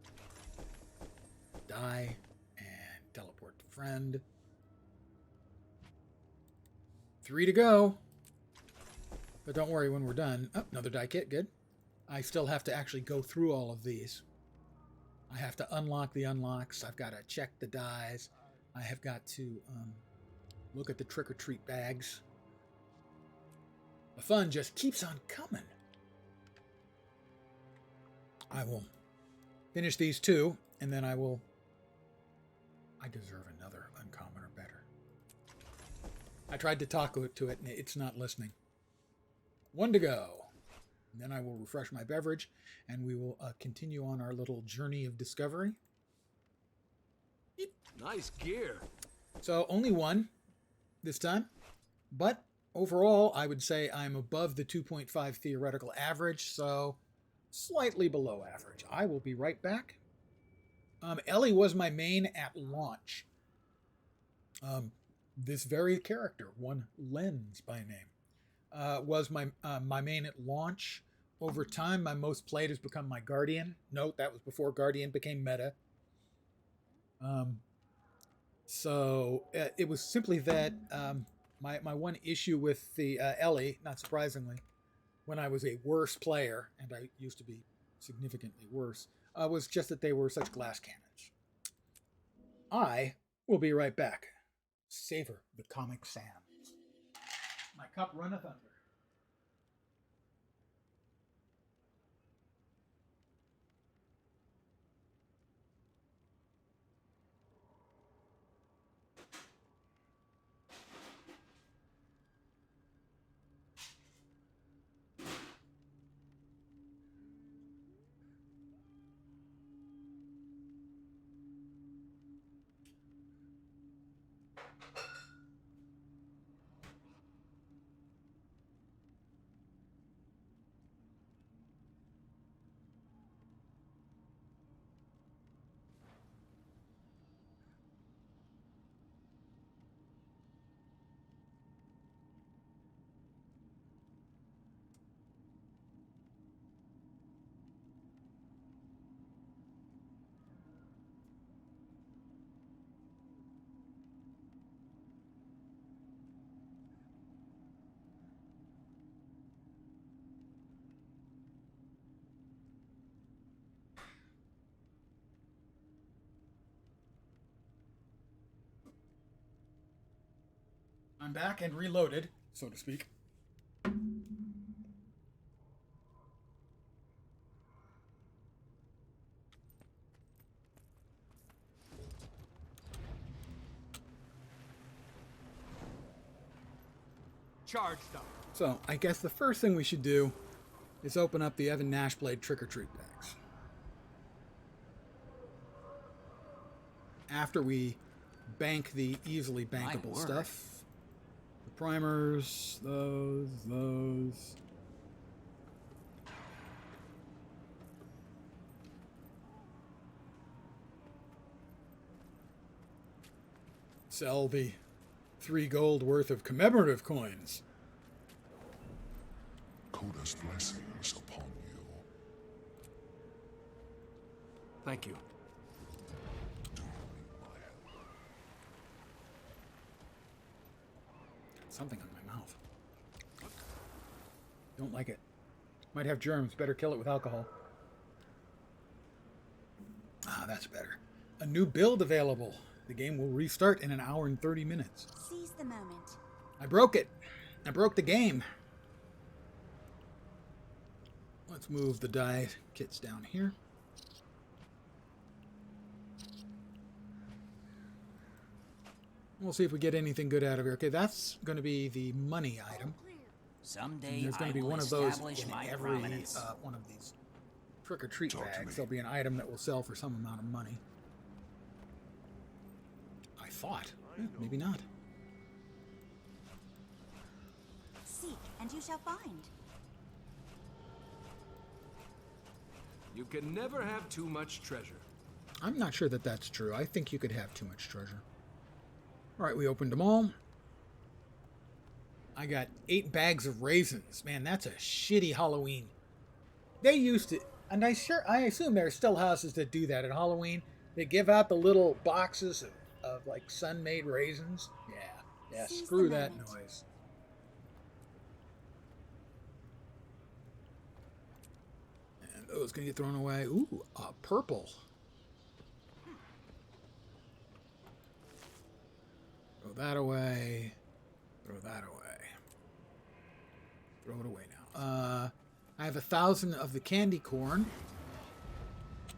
Speaker 1: Die and teleport to friend. 3 to go. But don't worry when we're done. Oh, another die kit. Good. I still have to actually go through all of these. I have to unlock the unlocks. I've got to check the dies. I have got to look at the trick-or-treat bags. The fun just keeps on coming. I will finish these 2, and then I deserve another uncommon or better. I tried to talk to it, and it's not listening. 1 to go. And then I will refresh my beverage, and we will continue on our little journey of discovery.
Speaker 9: Nice gear.
Speaker 1: So only 1 this time, but overall I would say I'm above the 2.5 theoretical average, so slightly below average. I will be right back. Ellie was my main at launch. This very character, one Lens by name, was my main at launch. Over time, my most played has become my Guardian. Note, that was before Guardian became meta. So it was simply that my one issue with the Ellie, not surprisingly, when I was a worse player, and I used to be significantly worse, was just that they were such glass cannons. I will be right back. Savor the Comic Sans. My cup runneth under. I'm back and reloaded, so to speak.
Speaker 9: Charged up.
Speaker 1: So, I guess the first thing we should do is open up the Evan Nashblade trick-or-treat bags. After we bank the easily bankable stuff. The primers, those. Sell the 3 gold worth of commemorative coins.
Speaker 4: Coda's blessings upon you.
Speaker 9: Thank you.
Speaker 1: Something on my mouth. Don't like it. Might have germs. Better kill it with alcohol. Ah, that's better. A new build available. The game will restart in an hour and 30 minutes.
Speaker 5: Seize the moment.
Speaker 1: I broke it. I broke the game. Let's move the die kits down here. We'll see if we get anything good out of here. Okay, that's going to be the money item.
Speaker 3: Someday
Speaker 1: And there's going
Speaker 3: I
Speaker 1: to be
Speaker 3: will
Speaker 1: one of those
Speaker 3: establish
Speaker 1: in
Speaker 3: my
Speaker 1: every
Speaker 3: prominence.
Speaker 1: one of these trick-or-treat
Speaker 4: Talk to
Speaker 1: bags.
Speaker 4: me.
Speaker 1: There'll be an item that will sell for some amount of money. I thought. Maybe not.
Speaker 5: Seek, and you shall find.
Speaker 9: You can never have too much treasure.
Speaker 1: I'm not sure that that's true. I think you could have too much treasure. All right, we opened them all. I got 8 bags of raisins. Man, that's a shitty Halloween. They used to, and I assume there are still houses that do that at Halloween. They give out the little boxes of like sun-made raisins. Yeah,
Speaker 5: Seize
Speaker 1: screw
Speaker 5: the
Speaker 1: that
Speaker 5: moment.
Speaker 1: noise. And those gonna get thrown away. Ooh, purple. Throw that away. Throw that away. Throw it away now. I have 1,000 of the candy corn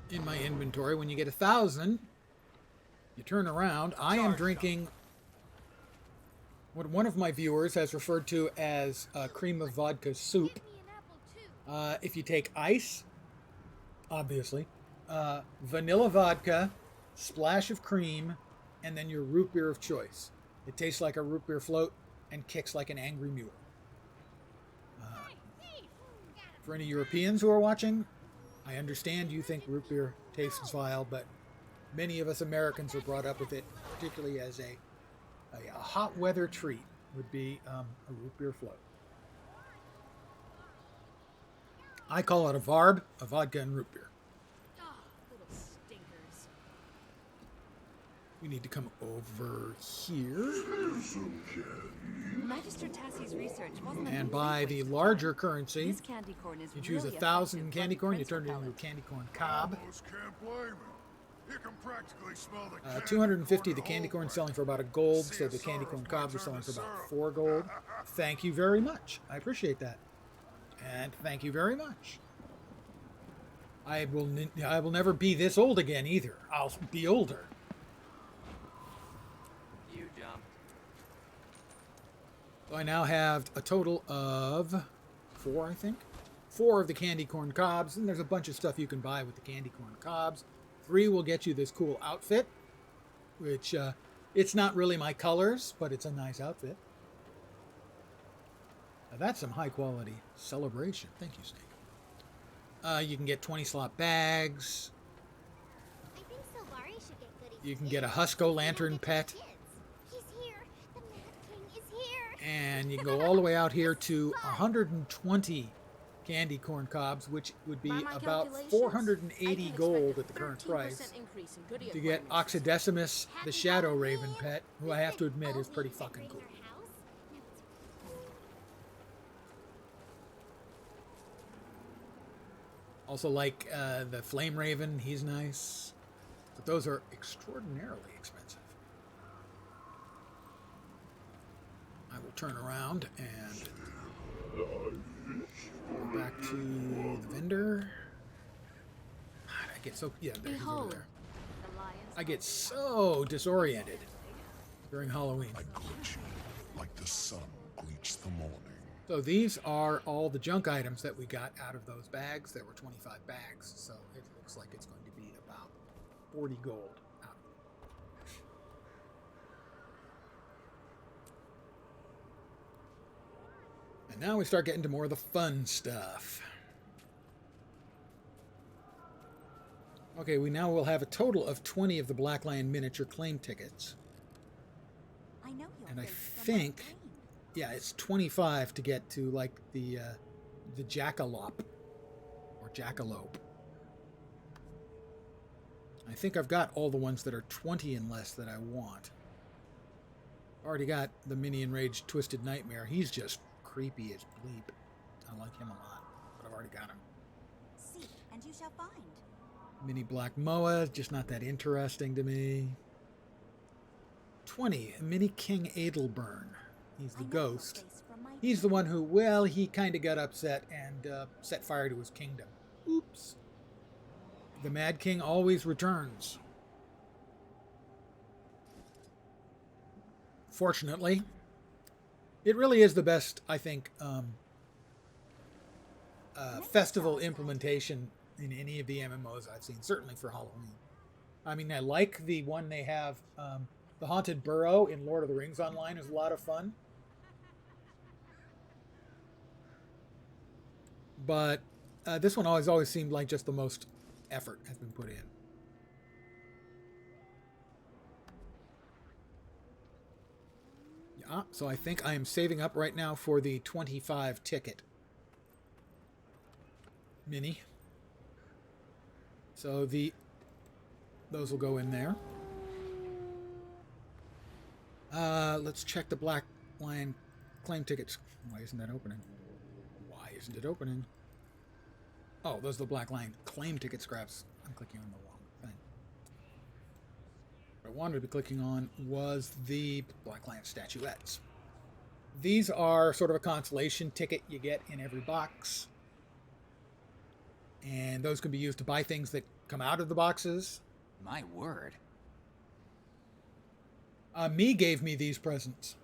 Speaker 1: in my inventory. When you get 1,000, you turn around. I am drinking what one of my viewers has referred to as cream of vodka soup.
Speaker 5: Give me an apple too.
Speaker 1: If you take ice, obviously, vanilla vodka, splash of cream, and then your root beer of choice. It tastes like a root beer float and kicks like an angry mule. For any Europeans who are watching, I understand you think root beer tastes vile, but many of us Americans were brought up with it, particularly as a hot weather treat would be a root beer float. I call it a VARB, a vodka and root beer.
Speaker 2: Oh, little stinkers.
Speaker 1: We need to come over here
Speaker 7: Magister Tassie's research wasn't a
Speaker 1: and
Speaker 7: complete
Speaker 1: buy
Speaker 7: waste
Speaker 1: the
Speaker 7: of
Speaker 1: larger
Speaker 7: time.
Speaker 1: currency.
Speaker 7: This candy corn is
Speaker 1: You choose
Speaker 7: really
Speaker 1: 1,000
Speaker 7: effective
Speaker 1: candy
Speaker 7: bloody
Speaker 1: corn, you
Speaker 7: prince
Speaker 1: turn it into a
Speaker 7: repellent.
Speaker 1: candy corn cob.
Speaker 4: Almost can't blame him. You can practically smell the candy
Speaker 1: 250
Speaker 4: corn
Speaker 1: the
Speaker 4: at
Speaker 1: candy
Speaker 4: home,
Speaker 1: corn
Speaker 4: right?
Speaker 1: selling for about a gold,
Speaker 4: See
Speaker 1: so
Speaker 4: a
Speaker 1: the candy
Speaker 4: syrup
Speaker 1: corn
Speaker 4: might
Speaker 1: cobs are
Speaker 4: turn
Speaker 1: selling
Speaker 4: to
Speaker 1: for about
Speaker 4: syrup.
Speaker 1: 4 gold. Thank you very much. I appreciate that. And thank you very much. I will never be this old again either. I'll be older.
Speaker 3: You jumped.
Speaker 1: So I now have a total of 4, I think. 4 of the candy corn cobs, and there's a bunch of stuff you can buy with the candy corn cobs. 3 will get you this cool outfit, which it's not really my colors, but it's a nice outfit. Now that's some high quality celebration. Thank you, Snake. You can get 20 slot bags.
Speaker 5: I think Silvari should get goodies.
Speaker 1: You can
Speaker 5: too.
Speaker 1: get a Husco
Speaker 5: He
Speaker 1: lantern
Speaker 5: won't get
Speaker 1: pet.
Speaker 5: the kids. He's here. The Mad King is here.
Speaker 1: And you can go all the way out here to 120 candy corn cobs, which would be
Speaker 10: By my
Speaker 1: about
Speaker 10: calculations,
Speaker 1: 480
Speaker 10: I can
Speaker 1: gold
Speaker 10: expect
Speaker 1: at the
Speaker 10: a
Speaker 1: current
Speaker 10: 13%
Speaker 1: price
Speaker 10: increase in goodie
Speaker 1: to get
Speaker 10: appointments.
Speaker 1: Oxydecimus, the Shadow Raven
Speaker 5: Halloween.
Speaker 1: pet, who I have to admit is pretty fucking cool. Also like the Flame Raven, he's nice. But those are extraordinarily expensive. I will turn around and go back to the vendor. God, I get so there, he's over
Speaker 2: Behold,
Speaker 1: there.
Speaker 2: the lion's
Speaker 1: I get so disoriented during Halloween.
Speaker 4: I greet you like the sun greets the morning.
Speaker 1: So these are all the junk items that we got out of those bags. There were 25 bags, so it looks like it's going to be about 40 gold out of it. And now we start getting to more of the fun stuff. Okay, we now will have a total of 20 of the Black Lion miniature claim tickets.
Speaker 7: I know your
Speaker 1: And I
Speaker 7: face from my
Speaker 1: think,
Speaker 7: dream.
Speaker 1: yeah, it's 25 to get to like the jackalope or jackalope. I think I've got all the ones that are 20 and less that I want. Already got the mini enraged twisted nightmare. He's just creepy as bleep. I like him a lot, but I've already got him.
Speaker 7: Seek, and you shall find.
Speaker 1: Mini black moa, just not that interesting to me. 20, Mini King Adelburn. He's the
Speaker 7: I know your
Speaker 1: ghost.
Speaker 7: face from my
Speaker 1: He's the one who, well, he kind of got upset and set fire to his kingdom. Oops. The Mad King always returns. Fortunately, it really is the best, I think, festival implementation in any of the MMOs I've seen, certainly for Halloween. I mean, I like the one they have, the Haunted Burrow in Lord of the Rings Online is a lot of fun. But this one always seemed like just the most effort has been put in. Yeah, so I think I am saving up right now for the 25 ticket mini. So those will go in there. Let's check the Black Lion claim tickets. Why isn't that opening? Why isn't it opening? Oh, those are the Black Lion claim ticket scraps. I'm clicking on the wrong thing. What I wanted to be clicking on was the Black Lion statuettes. These are sort of a consolation ticket you get in every box. And those can be used to buy things that come out of the boxes.
Speaker 3: My word.
Speaker 1: Me gave me these presents.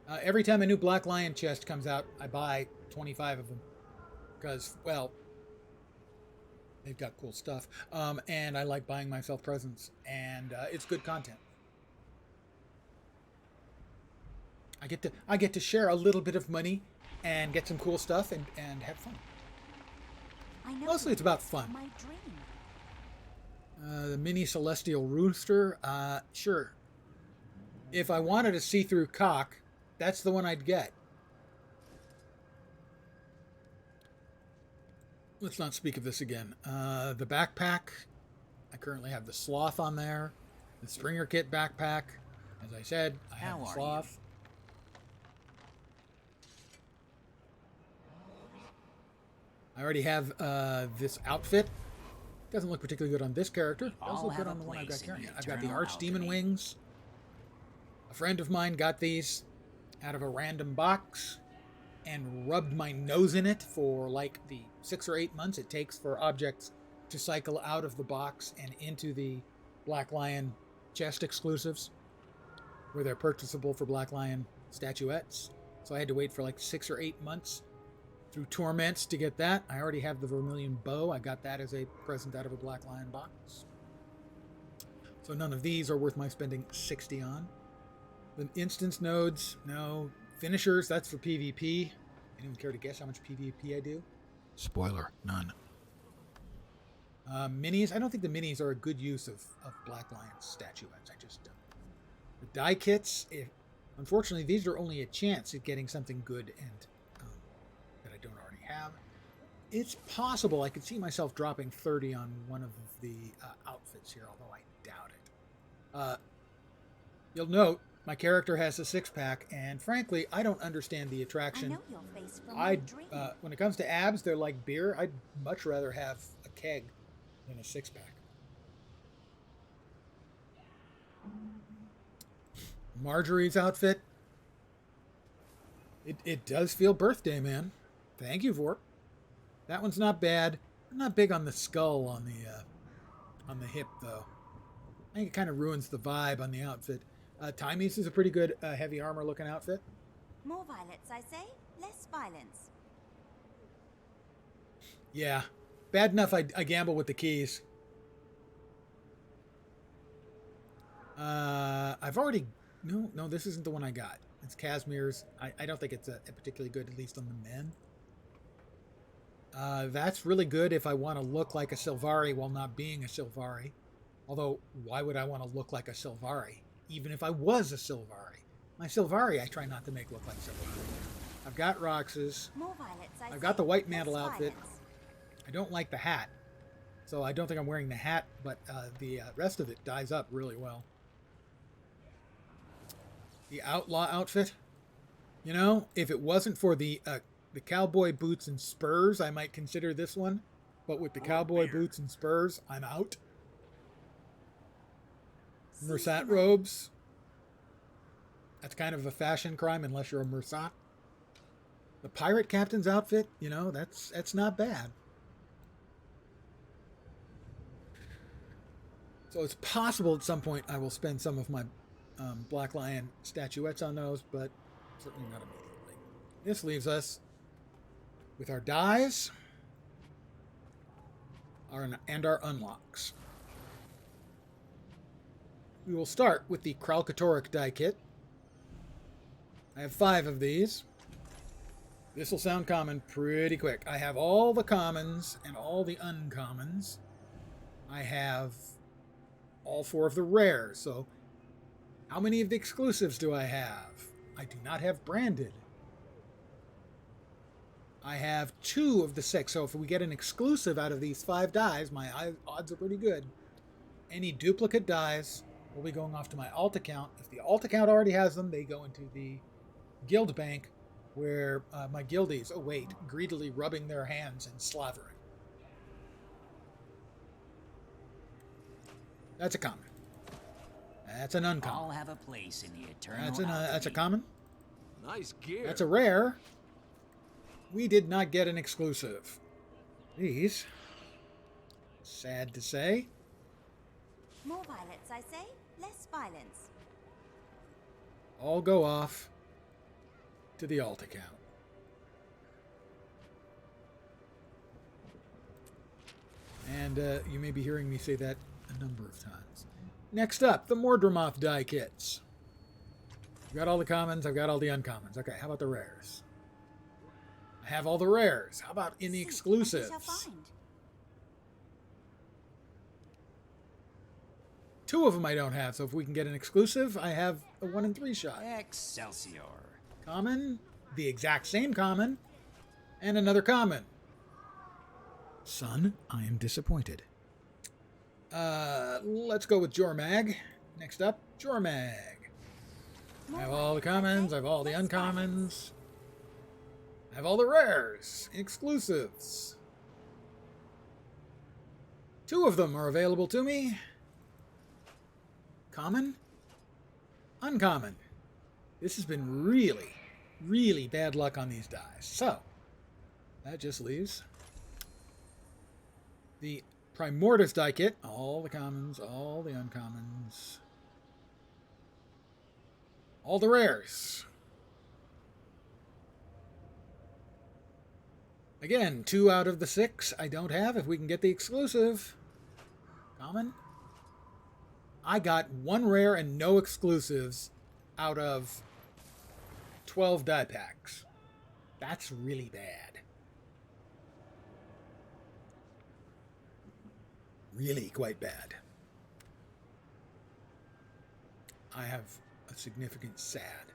Speaker 1: Every time a new Black Lion chest comes out, I buy 25 of them. Because, well, they've got cool stuff. And I like buying myself presents. And it's good content. I get to share a little bit of money and get some cool stuff and have fun.
Speaker 7: I know
Speaker 1: Mostly it's about fun.
Speaker 7: my dream.
Speaker 1: The mini celestial rooster. Sure. If I wanted a see-through cock, that's the one I'd get. Let's not speak of this again. The backpack. I currently have the sloth on there. The Springer Kit backpack. As I said, I have
Speaker 3: How
Speaker 1: the
Speaker 3: are
Speaker 1: sloth. I already have this outfit. Doesn't look particularly good on this character. Does
Speaker 3: All
Speaker 1: look good
Speaker 3: have
Speaker 1: on
Speaker 3: a
Speaker 1: the one I've got
Speaker 3: place in
Speaker 1: carrying.
Speaker 3: the
Speaker 1: I've got the
Speaker 3: eternal
Speaker 1: Archdemon
Speaker 3: alchemy.
Speaker 1: wings. A friend of mine got these out of a random box and rubbed my nose in it for like the 6 or 8 months it takes for objects to cycle out of the box and into the Black Lion chest exclusives where they're purchasable for Black Lion statuettes. So I had to wait for like 6 or 8 months through torments to get that. I already have the Vermilion Bow. I got that as a present out of a Black Lion box. So none of these are worth my spending 60 on. The instance nodes, no. Finishers, that's for PvP. Anyone care to guess how much PvP I do? Spoiler, none. Minis, I don't think the minis are a good use of Black Lion statuettes. I just don't. The die kits, unfortunately, these are only a chance at getting something good and that I don't already have. It's possible I could see myself dropping 30 on one of the outfits here, although I doubt it. You'll note my character has a 6-pack, and frankly, I don't understand the
Speaker 7: I
Speaker 1: attraction.
Speaker 7: know your face from my dream.
Speaker 1: When it comes to abs, they're like beer. I'd much rather have a keg than a 6-pack. Marjorie's outfit. It does feel birthday, man. Thank you for it. That one's not bad. I'm not big on the skull on the hip though. I think it kind of ruins the vibe on the outfit. Timmy's is a pretty good heavy armor looking outfit.
Speaker 5: More violets, I say. Less violence.
Speaker 1: Yeah, bad enough I gamble with the keys. I've already... No, this isn't the one I got. It's Casimir's. I don't think it's a particularly good, at least on the men. That's really good if I want to look like a Sylvari while not being a Sylvari. Although, why would I want to look like a Sylvari? Even if I was a Sylvari. My Sylvari I try not to make look like Sylvari. I've got Rox's.
Speaker 5: More violets, I
Speaker 1: I've got the white
Speaker 5: say.
Speaker 1: mantle
Speaker 5: Less
Speaker 1: outfit.
Speaker 5: violence.
Speaker 1: I don't like the hat. So I don't think I'm wearing the hat, but the rest of it dyes up really well. The outlaw outfit. You know, if it wasn't for the cowboy boots and spurs, I might consider this one. But with the cowboy boots and spurs, I'm out. Mersat robes. That's kind of a fashion crime unless you're a Mersat. The pirate captain's outfit, you know, that's not bad. So it's possible at some point I will spend some of my Black Lion statuettes on those, but certainly not immediately. This leaves us with our dies and our unlocks. We will start with the Kralkatoric die kit. I have 5 of these. This will sound common pretty quick. I have all the commons and all the uncommons. I have all 4 of the rares. So how many of the exclusives do I have? I do not have branded. I have 2 of the 6. So if we get an exclusive out of these 5 dies, my odds are pretty good. Any duplicate dies will be going off to my alt account. If the alt account already has them, they go into the guild bank where my guildies await, greedily rubbing their hands and slavering. That's a common. That's an uncommon.
Speaker 3: I'll have a place in the eternal.
Speaker 1: That's a common.
Speaker 9: Nice gear.
Speaker 1: That's a rare. We did not get an exclusive. These, sad to say,
Speaker 5: More violets, I say. Less violence.
Speaker 1: all go off to the alt account. And you may be hearing me say that a number of times. Next up, the Mordramoth die kits. I've got all the commons, I've got all the uncommons. Okay, how about the rares? I have all the rares. How about in the exclusives? 2 of them I don't have, so if we can get an exclusive, I have a 1 in 3 shot.
Speaker 3: Excelsior.
Speaker 1: Common, the exact same common, and another common. Son, I am disappointed. Let's go with Jormag. Next up, Jormag. I have all the commons, I have all the uncommons. I have all the rares, exclusives. 2 of them are available to me. Common, uncommon. This has been really, really bad luck on these dies. So, that just leaves the Primordus die kit. All the commons, all the uncommons, all the rares. Again, 2 out of the 6 I don't have. If we can get the exclusive. Common. I got 1 rare and no exclusives out of 12 die packs. That's really bad. Really quite bad. I have a significant sad.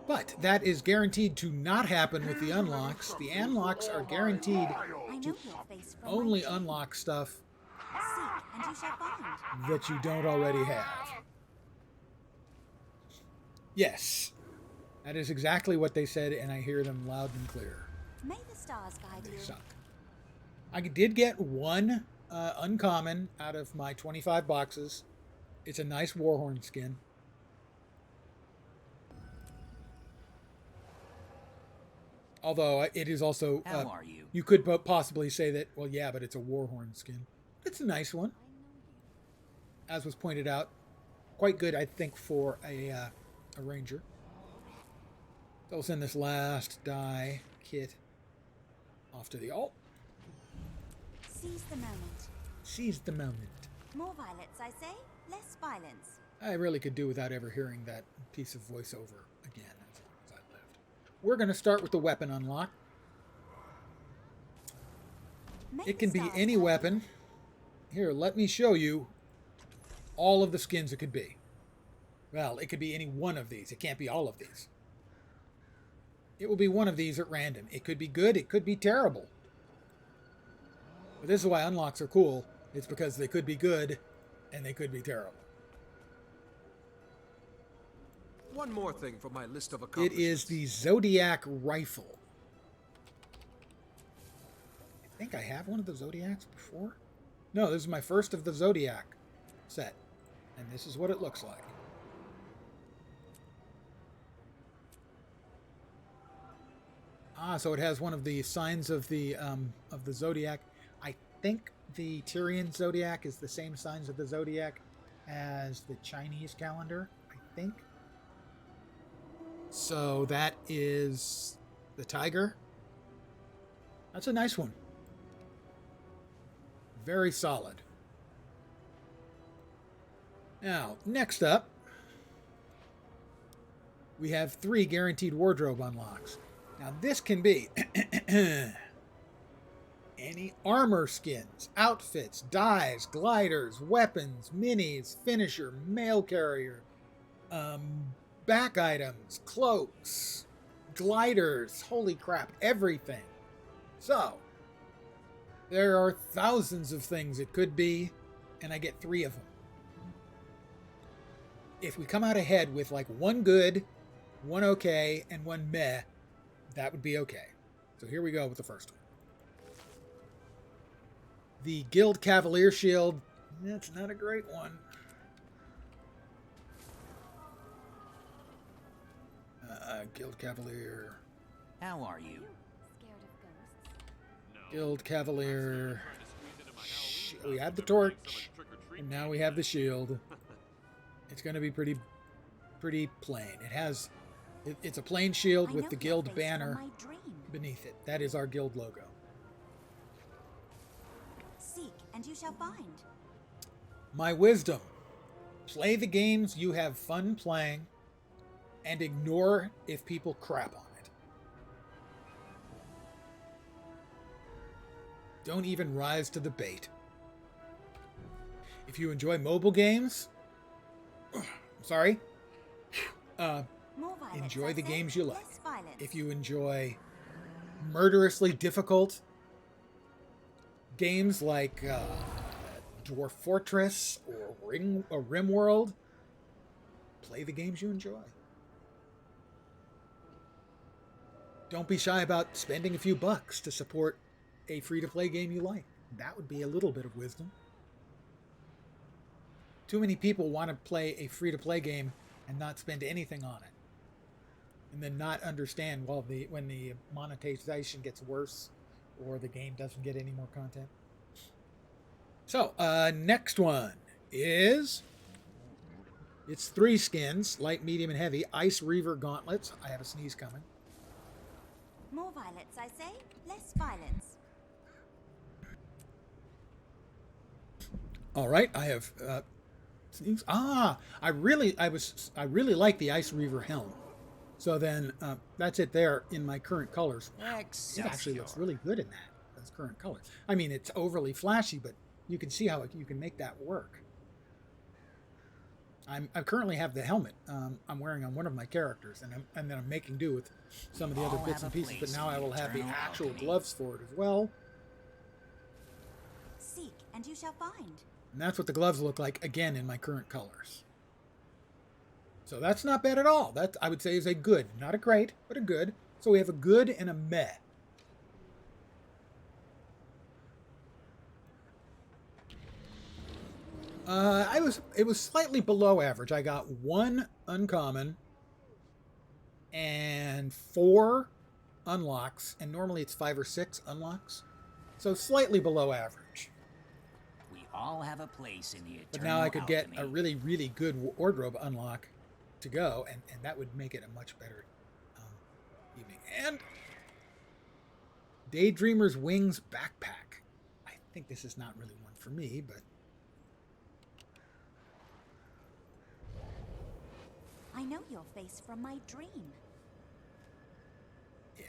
Speaker 1: But that is guaranteed to not happen with the unlocks. The unlocks are guaranteed to only unlock stuff
Speaker 5: Seek, and you shall find.
Speaker 1: that you don't already have. Yes, that is exactly what they said, and I hear them loud and clear.
Speaker 5: May the stars guide
Speaker 1: They
Speaker 5: you.
Speaker 1: suck. I did get 1 uncommon out of my 25 boxes. It's a nice Warhorn skin. Although it is also...
Speaker 3: How are you?
Speaker 1: You could possibly say that, well, yeah, but it's a Warhorn skin. It's a nice one. As was pointed out. Quite good, I think, for a Ranger. So we'll send this last die kit off to the alt.
Speaker 5: Seize the moment.
Speaker 1: Seize the moment.
Speaker 5: More violets, I say. Less violence.
Speaker 1: I really could do without ever hearing that piece of voiceover again as long as I lived. We're going to start with the weapon unlock. It can be any weapon. Here, let me show you all of the skins it could be. Well, it could be any one of these. It can't be all of these. It will be one of these at random. It could be good. It could be terrible. But this is why unlocks are cool. It's because they could be good and they could be terrible.
Speaker 9: One more thing for my list of
Speaker 1: It
Speaker 9: accomplishments.
Speaker 1: is the Zodiac Rifle. I think I have one of the Zodiacs before. No, this is my first of the Zodiac set. And this is what it looks like. Ah, so it has one of the signs of the Zodiac. I think the Tyrian Zodiac is the same signs of the Zodiac as the Chinese calendar, I think. So that is the Tiger. That's a nice one. Very solid. Now, next up, we have 3 guaranteed wardrobe unlocks. Now, this can be any armor skins, outfits, dyes, gliders, weapons, minis, finisher, mail carrier, back items, cloaks, gliders, holy crap, everything. So, there are thousands of things it could be, and I get 3 of them. If we come out ahead with like 1 good, 1 okay, and 1 meh, that would be okay. So here we go with the first one. The Guild Cavalier Shield. That's not a great one. Guild Cavalier.
Speaker 3: How are you?
Speaker 5: Scared of ghosts?
Speaker 1: Guild Cavalier. We had the torch, and now we have the shield. It's going to be pretty plain. It has... It's a plain shield with the guild banner beneath it. That is our guild logo.
Speaker 5: Seek, and you shall find.
Speaker 1: My wisdom. Play the games you have fun playing and ignore if people crap on it. Don't even rise to the bait. If you enjoy mobile games, sorry, enjoy the games you like. If you enjoy murderously difficult games like Dwarf Fortress or RimWorld, play the games you enjoy. Don't be shy about spending a few bucks to support a free-to-play game you like. That would be a little bit of wisdom. Too many people want to play a free-to-play game and not spend anything on it. And then not understand when the monetization gets worse or the game doesn't get any more content. So, next one is... It's 3 skins, light, medium, and heavy. Ice Reaver Gauntlets. I have a sneeze coming.
Speaker 5: More violets, I say. Less violence.
Speaker 1: All right, I have sneeze. I really like the Ice Reaver helm. So then that's it there in my current colors.
Speaker 3: Excelsior.
Speaker 1: It actually looks really good in those current colors. I mean, it's overly flashy, but you can see how you can make that work. I currently have the helmet I'm wearing on one of my characters, and then I'm making do with some of the other bits and pieces, but now I will have the actual gloves for it as well.
Speaker 5: Seek, and you shall find.
Speaker 1: And that's what the gloves look like, again, in my current colors. So that's not bad at all. That, I would say, is a good. Not a great, but a good. So we have a good and a meh. It was slightly below average. I got 1 uncommon and 4 unlocks, and normally it's 5 or 6 unlocks. So slightly below average.
Speaker 10: We all have a place in the eternal
Speaker 1: But now I could get
Speaker 10: alchemy.
Speaker 1: a really, really good wardrobe unlock to go, and that would make it a much better evening. And Daydreamer's Wings backpack. I think this is not really one for me, but
Speaker 5: I know your face from my dream.
Speaker 1: yeah.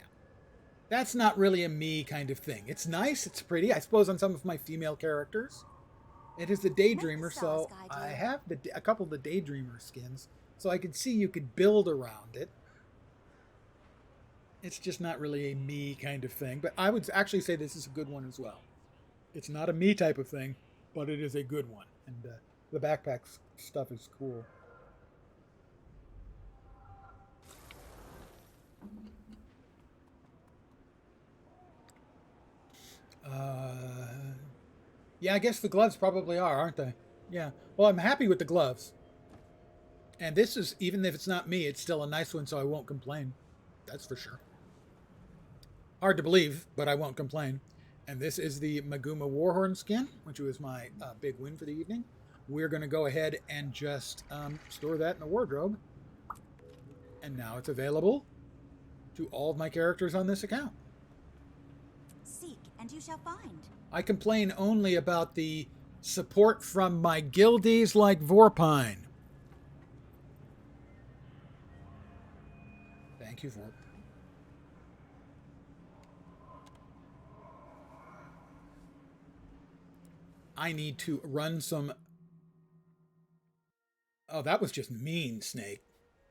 Speaker 1: That's not really a me kind of thing. It's nice, it's pretty, I suppose, on some of my female characters. It is the Daydreamer, so I have a couple of the Daydreamer skins, so I could see you could build around it. It's just not really a me kind of thing, but I would actually say this is a good one as well. It's not a me type of thing, but it is a good one, and the backpack stuff is cool. Yeah, I guess the gloves probably are, aren't they? Yeah. Well, I'm happy with the gloves. And this is, even if it's not me, it's still a nice one, so I won't complain. That's for sure. Hard to believe, but I won't complain. And this is the Maguma Warhorn skin, which was my big win for the evening. We're going to go ahead and just store that in the wardrobe. And now it's available to all of my characters on this account.
Speaker 5: Seek, and you shall find.
Speaker 1: I complain only about the support from my guildies like Vorpine. Thank you, Vorp. I need to run some... Oh, that was just mean, Snake.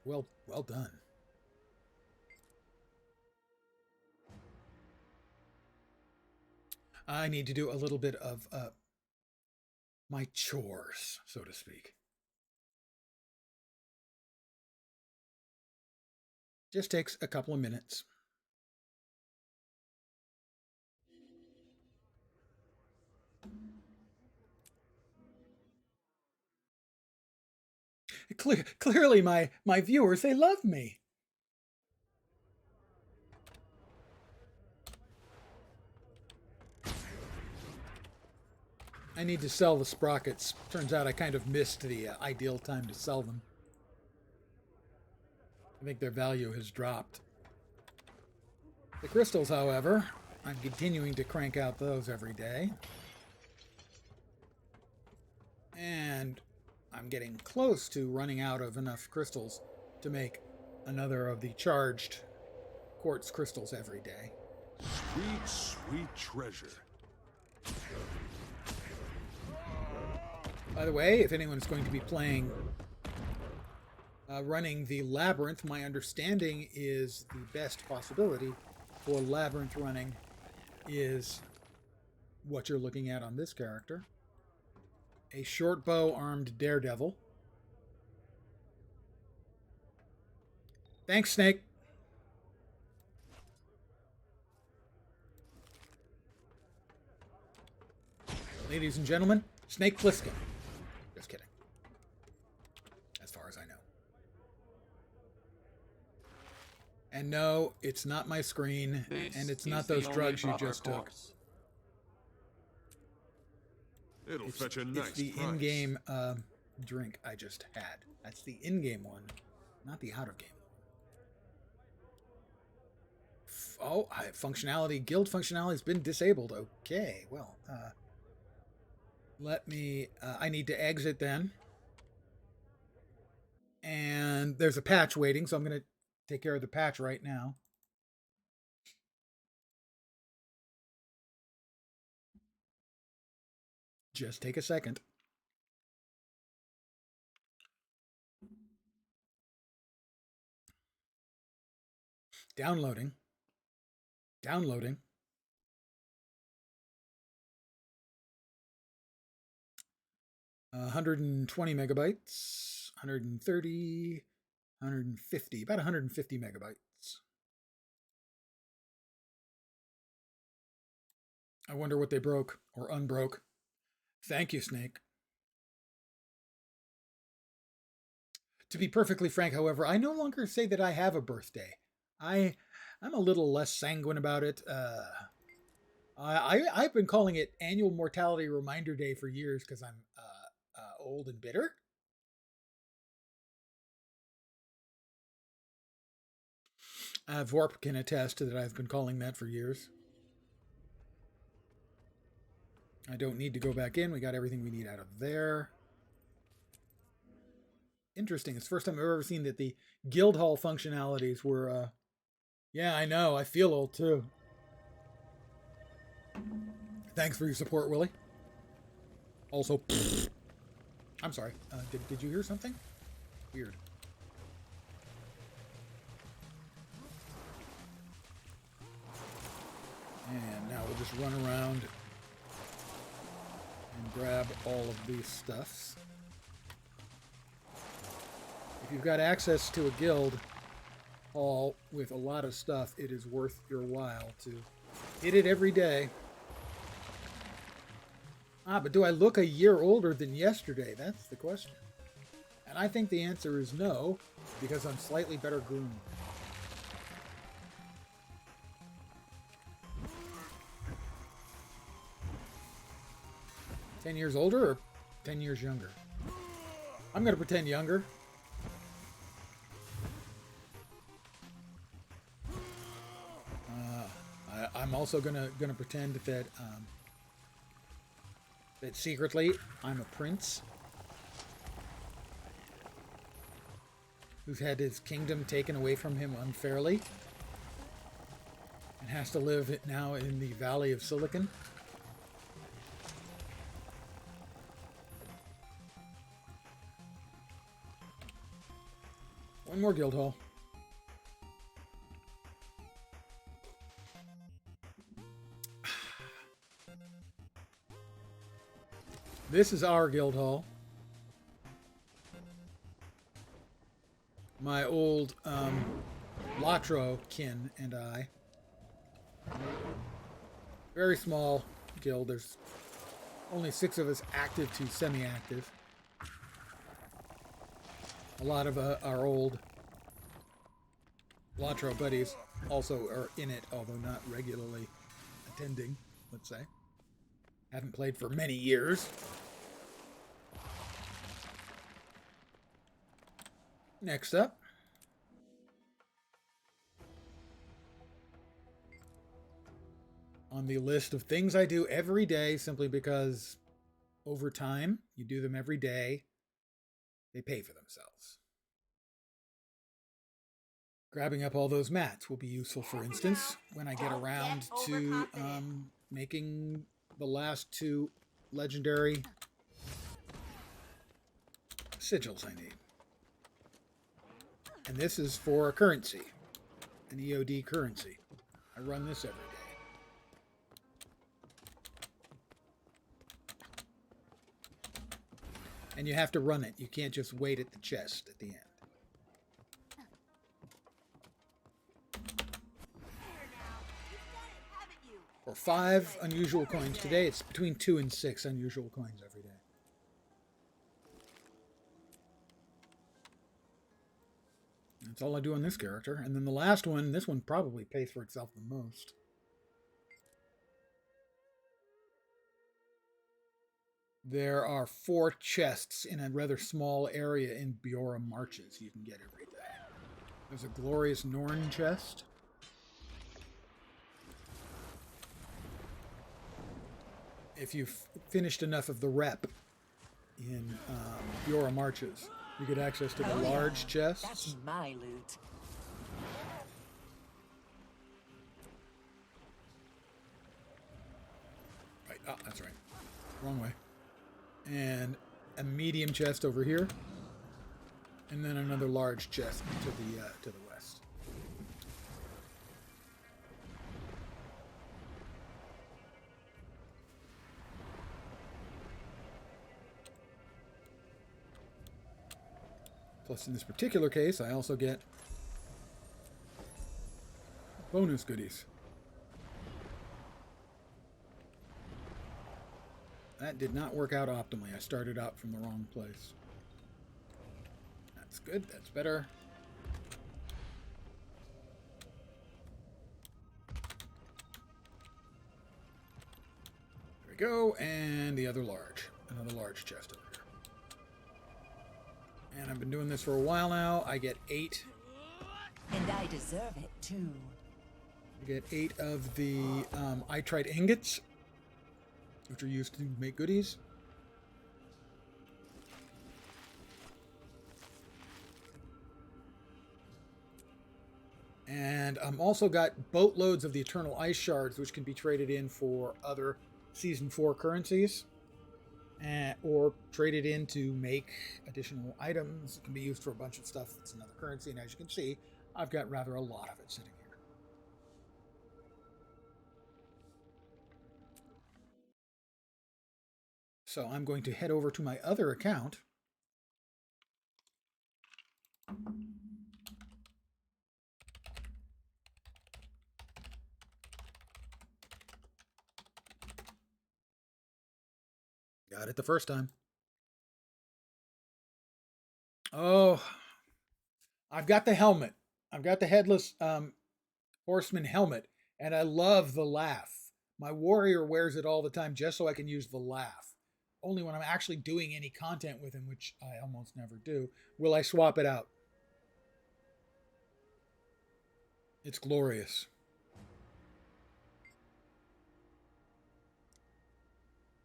Speaker 1: Well done. I need to do a little bit of my chores, so to speak. Just takes a couple of minutes. Clearly, my viewers, they love me. I need to sell the sprockets. Turns out I kind of missed the ideal time to sell them. I think their value has dropped. The crystals, however, I'm continuing to crank out those every day. And I'm getting close to running out of enough crystals to make another of the charged quartz crystals every day.
Speaker 4: Sweet, sweet treasure.
Speaker 1: By the way, if anyone's going to be playing, running the Labyrinth, my understanding is the best possibility for Labyrinth running is what you're looking at on this character. A short bow armed daredevil. Thanks, Snake. Ladies and gentlemen, Snake Plissken. Just kidding. As far as I know. And no, it's not my screen, and it's not those drugs you just took.
Speaker 4: It'll fetch a nice
Speaker 1: It's the
Speaker 4: price.
Speaker 1: in-game drink I just had. That's the in-game one, not the out-of-game one. Oh, functionality, guild functionality has been disabled. Okay, well, let me, I need to exit then. And there's a patch waiting, so I'm going to take care of the patch right now. Just take a second. Downloading. 120 megabytes, 130, 150, about 150 megabytes. I wonder what they broke or unbroke. Thank you, Snake. To be perfectly frank, however, I no longer say that I have a birthday. I I'm a little less sanguine about it. I've been calling it Annual Mortality Reminder Day for years because I'm old and bitter. Vorp can attest to that. I've been calling that for years. I don't need to go back in. We got everything we need out of there. Interesting. It's the first time I've ever seen that the guild hall functionalities were... yeah, I know. I feel old, too. Thanks for your support, Willie. Also, I'm sorry. Did you hear something? Weird. And now we'll just run around and grab all of these stuffs. If you've got access to a guild hall with a lot of stuff, it is worth your while to hit it every day. But do I look a year older than yesterday? That's the question. And I think the answer is no, because I'm slightly better groomed. $10 years older or 10 years younger? I'm going to pretend younger. I'm also gonna pretend that that secretly I'm a prince who's had his kingdom taken away from him unfairly and has to live now in the Valley of Silicon. One more guild hall. This is our guild hall. My old Latro kin and I. Very small guild. There's only 6 of us active to semi-active. A lot of our old Latro buddies also are in it, although not regularly attending, let's say. Haven't played for many years. Next up, on the list of things I do every day, simply because over time, you do them every day, they pay for themselves. Grabbing up all those mats will be useful, for instance, when I get around to making the last 2 legendary sigils I need. And this is for a currency, an EOD currency. I run this every day. And you have to run it. You can't just wait at the chest at the end. For 5 unusual coins today, it's between 2 and 6 unusual coins every day. That's all I do on this character. And then the last one, this one probably pays for itself the most. There are 4 chests in a rather small area in Biora Marches you can get every day. There's a Glorious Norn chest. If you've finished enough of the rep in Biora Marches, you get access to the large chests.
Speaker 7: That's my loot.
Speaker 1: Right, that's right. Wrong way. And a medium chest over here. And then another large chest to the west. Plus, in this particular case, I also get bonus goodies. That did not work out optimally. I started out from the wrong place. That's good. That's better. go, and the other large. Another large chest over here. And I've been doing this for a while now. I get 8.
Speaker 7: And I deserve it, too.
Speaker 1: I get 8 of the itrite ingots, which are used to make goodies. And I'm also got boatloads of the Eternal Ice Shards, which can be traded in for other Season 4 currencies. Or traded in to make additional items. It can be used for a bunch of stuff that's another currency. And as you can see, I've got rather a lot of it sitting here. So I'm going to head over to my other account. Got it the first time. Oh, I've got the helmet. I've got the headless horseman helmet, and I love the laugh. My warrior wears it all the time just so I can use the laugh. Only when I'm actually doing any content with him, which I almost never do, will I swap it out. It's glorious.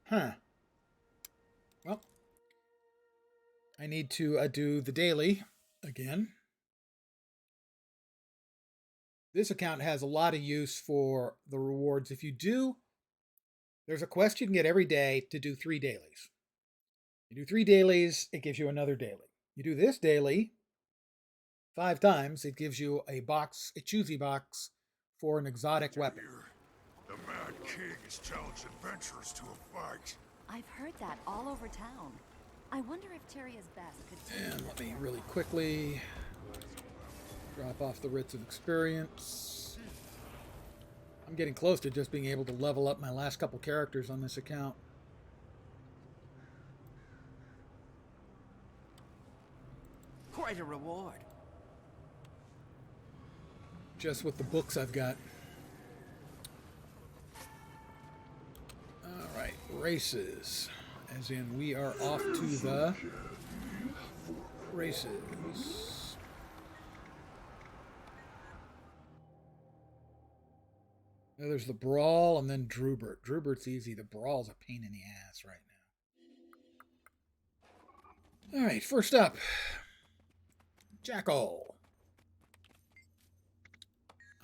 Speaker 1: Huh. Well, I need to do the daily again. This account has a lot of use for the rewards. If you do, there's a quest you can get every day to do 3 dailies. You do 3 dailies, it gives you another daily. You do this daily 5 times, it gives you a box, a choosy box for an exotic weapon.
Speaker 4: The Mad King has challenged adventurers to a fight.
Speaker 7: I've heard that all over town. I wonder if Tyria's best could...
Speaker 1: And let me really quickly drop off the writs of experience. I'm getting close to just being able to level up my last couple characters on this account.
Speaker 10: Quite a reward.
Speaker 1: Just with the books I've got. Alright, races. As in, we are off to the races. Now there's the Brawl and then Drubert. Drubert's easy. The Brawl's a pain in the ass right now. Alright, first up. Jackal.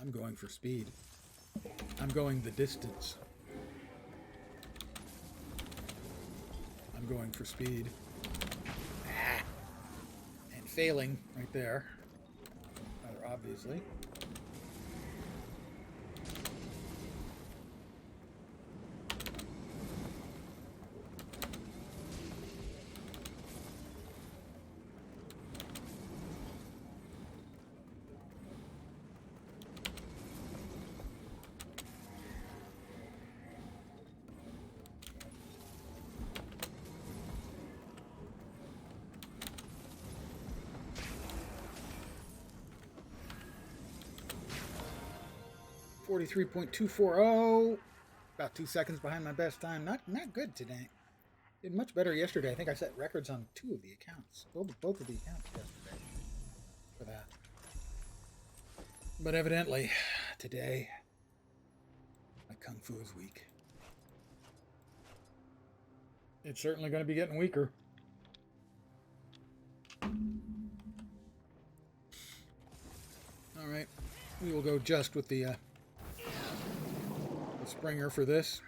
Speaker 1: I'm going for speed. I'm going the distance. I'm going for speed. And failing right there. Rather obviously. .240, about 2 seconds behind my best time. Not good today. Did much better yesterday. I think I set records on 2 of the accounts, both of the accounts yesterday for that. But evidently, today, my kung fu is weak. It's certainly going to be getting weaker. All right, we will go just with the Springer for this.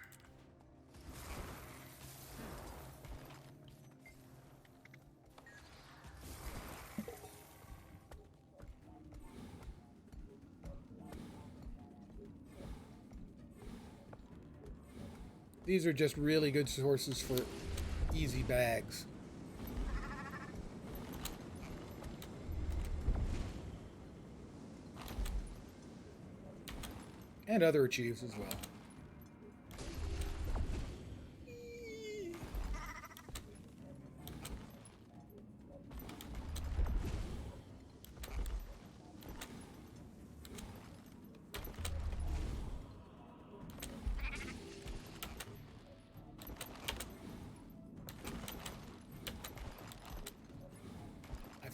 Speaker 1: These are just really good sources for easy bags. And other achieves as well.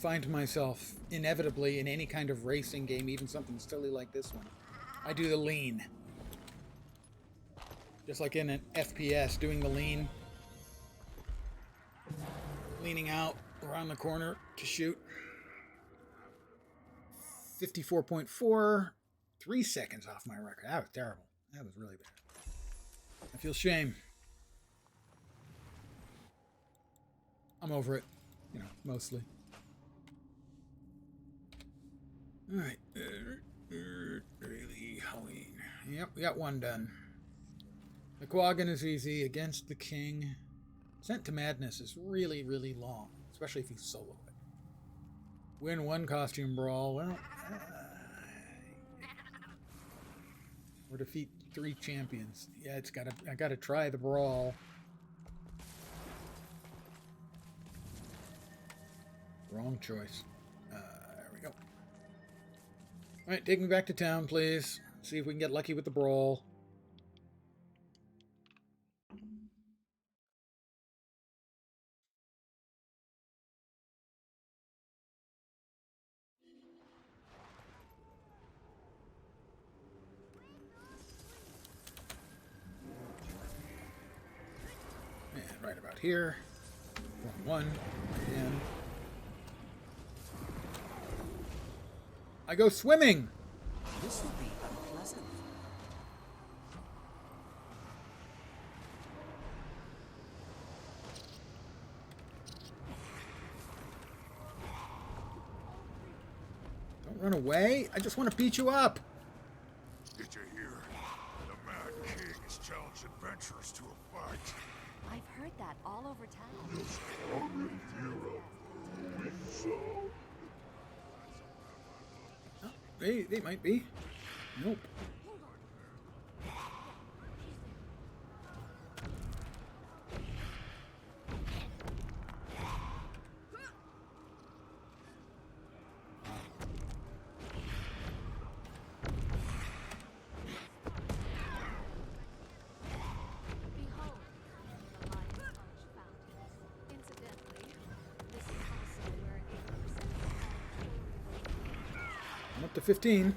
Speaker 1: find myself inevitably in any kind of racing game, even something silly like this one, I do the lean. Just like in an FPS, doing the lean. Leaning out around the corner to shoot. 54.4. 3 seconds off my record. That was terrible. That was really bad. I feel shame. I'm over it. You know, mostly. Alright. Really, Halloween. Yep, we got one done. McQuaggan is easy. Against the King. Sent to Madness is really, really long. Especially if you solo it. Win one costume brawl. Well, or defeat 3 champions. Yeah, I gotta try the brawl. Wrong choice. There we go. Alright, take me back to town, please. See if we can get lucky with the brawl. And right about here. One. Again. I go swimming!
Speaker 10: This will be unpleasant.
Speaker 1: Don't run away. I just want to beat you up.
Speaker 4: Did you hear? The Mad King has challenged adventurers to a fight.
Speaker 7: I've heard that all over town.
Speaker 1: Oh, they might be. Nope.
Speaker 2: Behold, the Lion's Punch fountains. Incidentally, this is also where 80% of all
Speaker 1: I'm up to 15.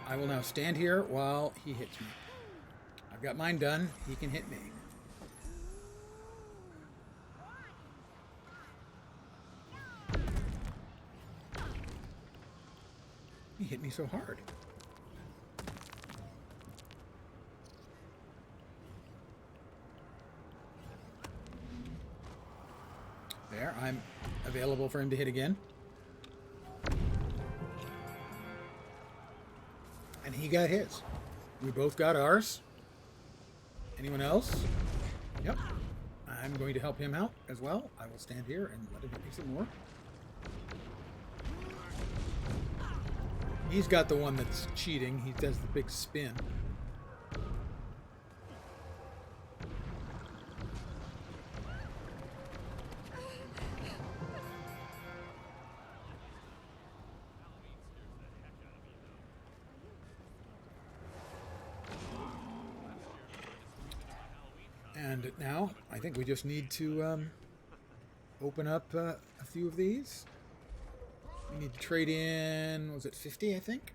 Speaker 1: I will now stand here while he hits me. I've got mine done. He can hit me. He hit me so hard. There, I'm available for him to hit again. And he got his. We both got ours. Anyone else? Yep. I'm going to help him out as well. I will stand here and let him hit me some more. He's got the one that's cheating. He does the big spin. And now, I think we just need to open up a few of these. We need to trade in, was it 50, I think?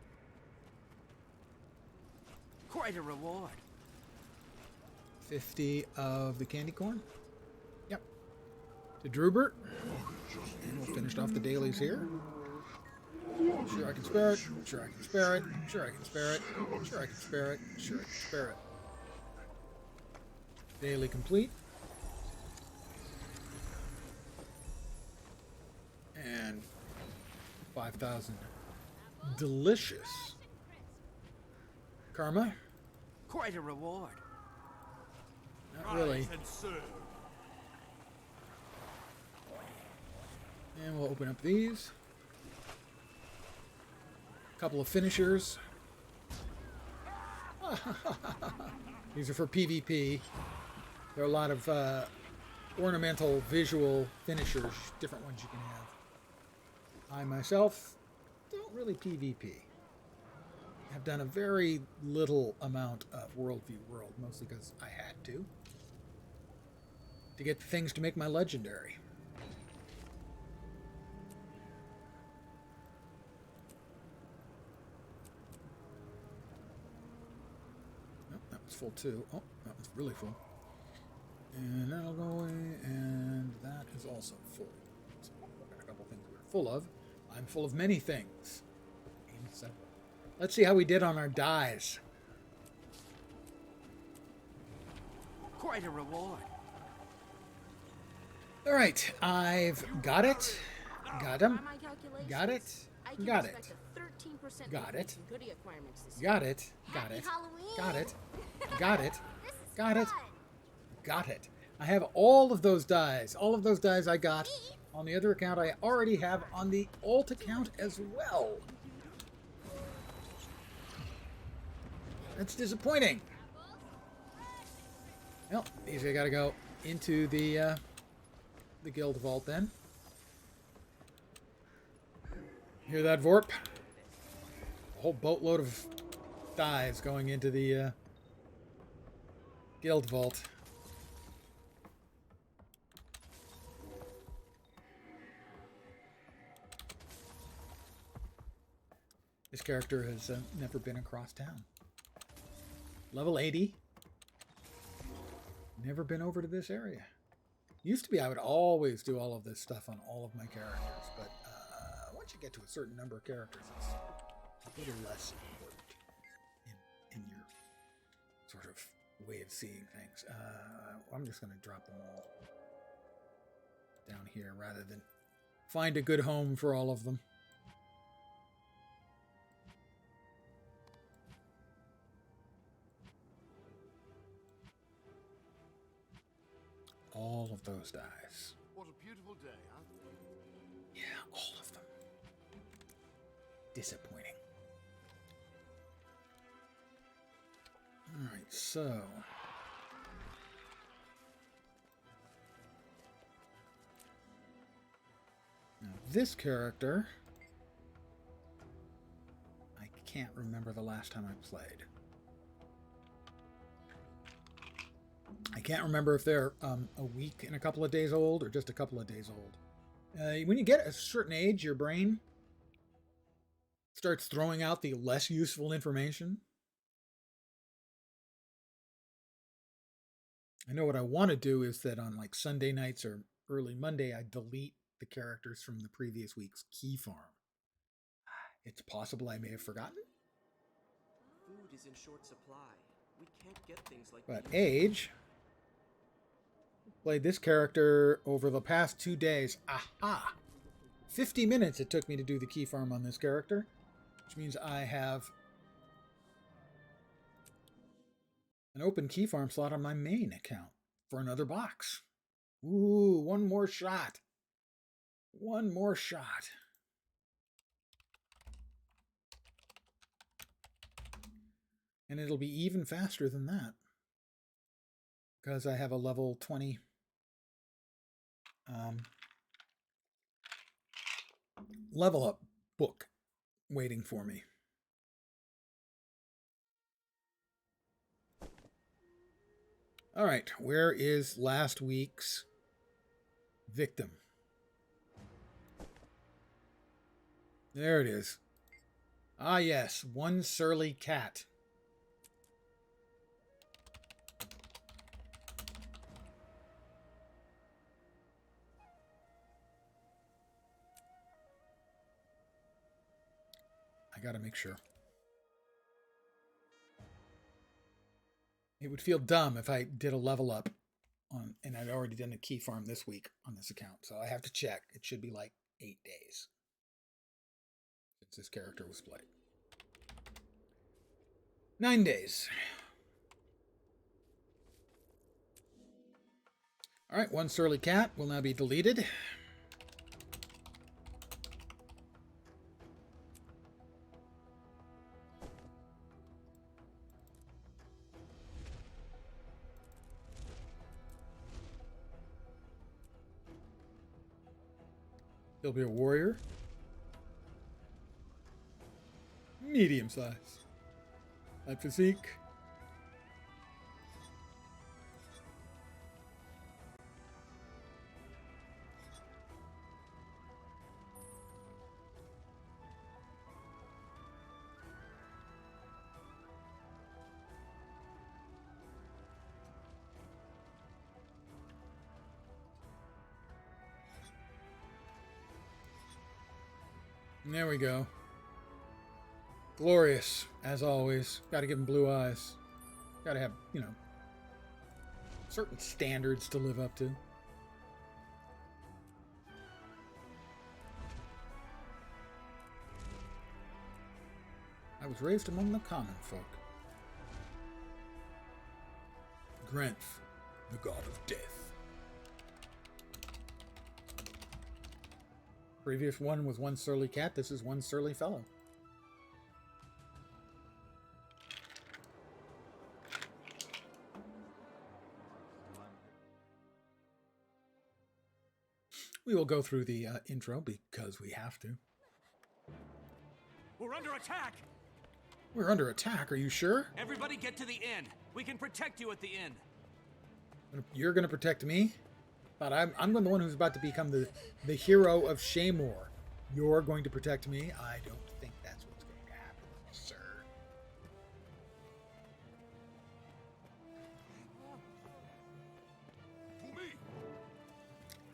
Speaker 10: Quite a reward.
Speaker 1: 50 of the candy corn. Yep. To Drubert. And we'll finish off the dailies here. Sure I can spare it. Sure I can spare it. Sure I can spare it. Sure I can spare it. Sure I can spare it. Daily complete. And 5,000. Delicious. Karma.
Speaker 10: Quite a reward.
Speaker 1: Not really. And we'll open up these. A couple of finishers. These are for PvP. There are a lot of ornamental visual finishers, different ones you can have. I myself don't really PvP. I've done a very little amount of Worldview World, mostly because I had to get the things to make my legendary. Nope, that was full too. Oh, that was really full. And that'll go away, and that is also full. So we've got a couple things we're full of. I'm full of many things. Let's see how we did on our dies.
Speaker 10: Quite a reward.
Speaker 1: All right, I've got it. Got him. Got it. Got it. Got it. Got it. Got it. Got it. Got it. Got it. Got it. I have all of those dies. All of those dies I got on the other account. I already have on the alt account as well. That's disappointing. Well, these I gotta go into the guild vault then. Hear that, Vorp? A whole boatload of dies going into the guild vault. This character has never been across town. Level 80. Never been over to this area. Used to be I would always do all of this stuff on all of my characters, but once you get to a certain number of characters, it's a little less important in your sort of way of seeing things. I'm just going to drop them all down here rather than find a good home for all of them. All of those dice.
Speaker 4: What a beautiful day, huh?
Speaker 1: Yeah, all of them. Disappointing. Alright, so... now this character... I can't remember the last time I played. I can't remember if they're a week and a couple of days old or just a couple of days old. When you get a certain age, your brain starts throwing out the less useful information. I know what I want to do is that on like Sunday nights or early Monday, I delete the characters from the previous week's key farm. It's possible I may have forgotten.
Speaker 10: Food is in short supply. We can't get things like
Speaker 1: but age... played this character over the past 2 days. Aha! 50 minutes it took me to do the key farm on this character, which means I have an open key farm slot on my main account for another box. Ooh, one more shot. One more shot. And it'll be even faster than that, because I have a level 20 level up book waiting for me. All right, where is last week's victim? There it is. Ah yes, one surly cat. I gotta make sure. It would feel dumb if I did a level up on, and I'd already done a key farm this week on this account. So I have to check. It should be like 8 days since this character was played. 9 days. Alright, one surly cat will now be deleted. He'll be a warrior. Medium size. That physique. And there we go. Glorious, as always. Got to give him blue eyes. Got to have, you know, certain standards to live up to. I was raised among the common folk. Grenth, the god of death. Previous one was one surly cat. This is one surly fellow. We will go through the intro because we have to.
Speaker 3: We're under attack!
Speaker 1: We're under attack, are you sure?
Speaker 3: Everybody get to the inn. We can protect you at the inn.
Speaker 1: You're going to protect me? But I'm the one who's about to become the hero of Shaymore. You're going to protect me? I don't think that's what's going to happen, sir.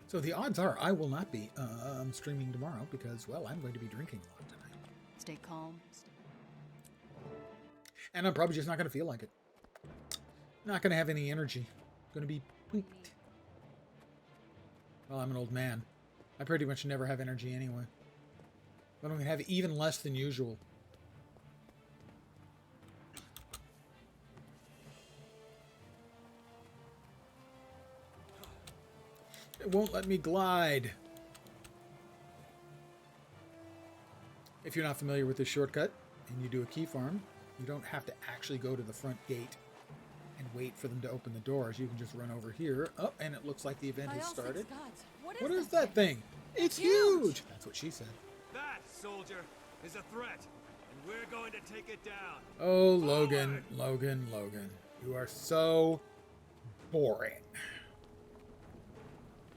Speaker 1: So the odds are I will not be streaming tomorrow because, well, I'm going to be drinking a lot tonight.
Speaker 7: Stay calm.
Speaker 1: And I'm probably just not going to feel like it. Not going to have any energy. Going to be tweaked. Well, I'm an old man. I pretty much never have energy anyway. I don't have even less than usual. It won't let me glide. If you're not familiar with this shortcut and you do a key farm, you don't have to actually go to the front gate and wait for them to open the doors. You can just run over here. Oh, and it looks like the event has started. What is that thing? It's huge! That's what she said.
Speaker 8: That, soldier, is a threat, and we're going to take it down.
Speaker 1: Oh, Logan, Logan, Logan. You are so boring.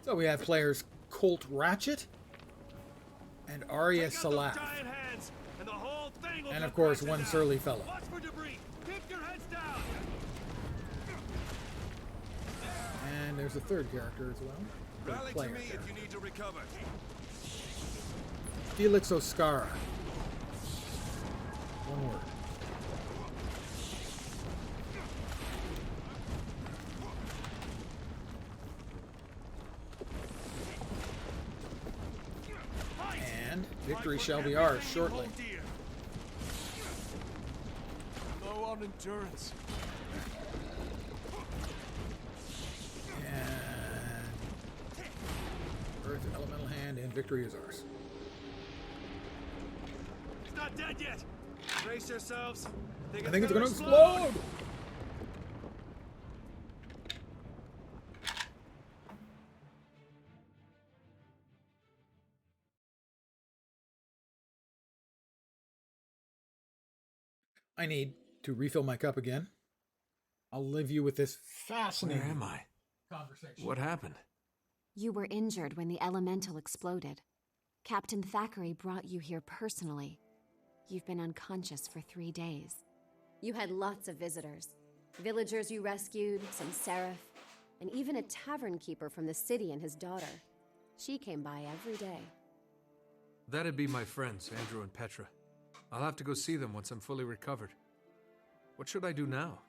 Speaker 1: So we have players Colt Ratchet and Arya Salaf. And of course, one surly fellow.
Speaker 8: Watch for debris. Keep your heads down.
Speaker 1: And there's a third character as well.
Speaker 8: Rally to me if you need to recover.
Speaker 1: Felix Oscara. One word. And victory shall be ours shortly.
Speaker 8: Low on endurance.
Speaker 1: Earth, elemental hand, and victory is ours.
Speaker 8: He's not dead yet. Brace yourselves.
Speaker 1: I think it's going to explode. I need to refill my cup again. I'll leave you with this fascinating
Speaker 9: Where am I?
Speaker 1: conversation.
Speaker 9: What happened?
Speaker 11: You were injured when the elemental exploded. Captain Thackeray brought you here personally. You've been unconscious for 3 days. You had lots of visitors. Villagers you rescued, some seraph, and even a tavern keeper from the city and his daughter. She came by every day.
Speaker 9: That'd be my friends, Andrew and Petra. I'll have to go see them once I'm fully recovered. What should I do now?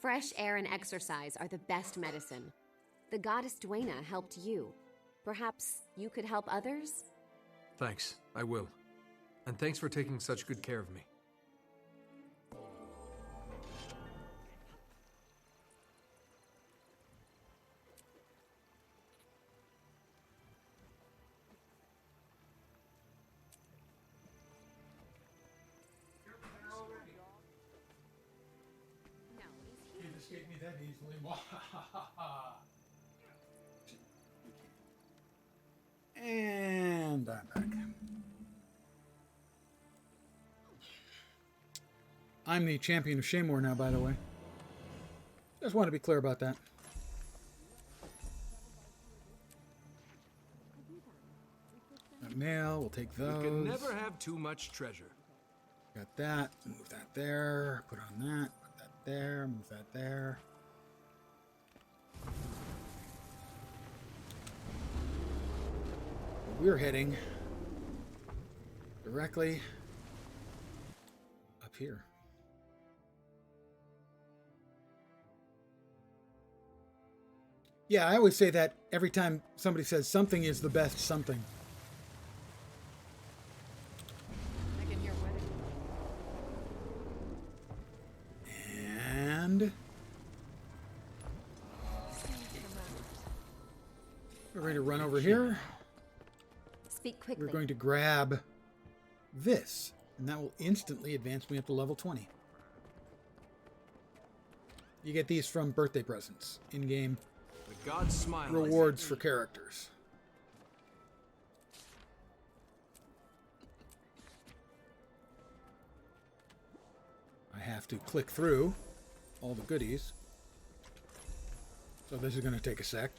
Speaker 11: Fresh air and exercise are the best medicine. The goddess Duena helped you. Perhaps you could help others?
Speaker 9: Thanks, I will. And thanks for taking such good care of me.
Speaker 1: that easily. And I'm back. I'm the champion of Shaymore now, by the way. Just want to be clear about that. That mail, we'll take those.
Speaker 9: You can never have too much treasure.
Speaker 1: Got that. Move that there. Put on that. Put that there. Move that there. We're heading directly up here. Yeah, I always say that every time somebody says something is the best something.
Speaker 7: I can hear wedding.
Speaker 1: And we're going to run over here.
Speaker 11: Speak quickly.
Speaker 1: We're going to grab this, and that will instantly advance me up to level 20. You get these from birthday presents, in-game
Speaker 9: The gods smile.
Speaker 1: rewards for characters. I have to click through all the goodies, so this is going to take a sec.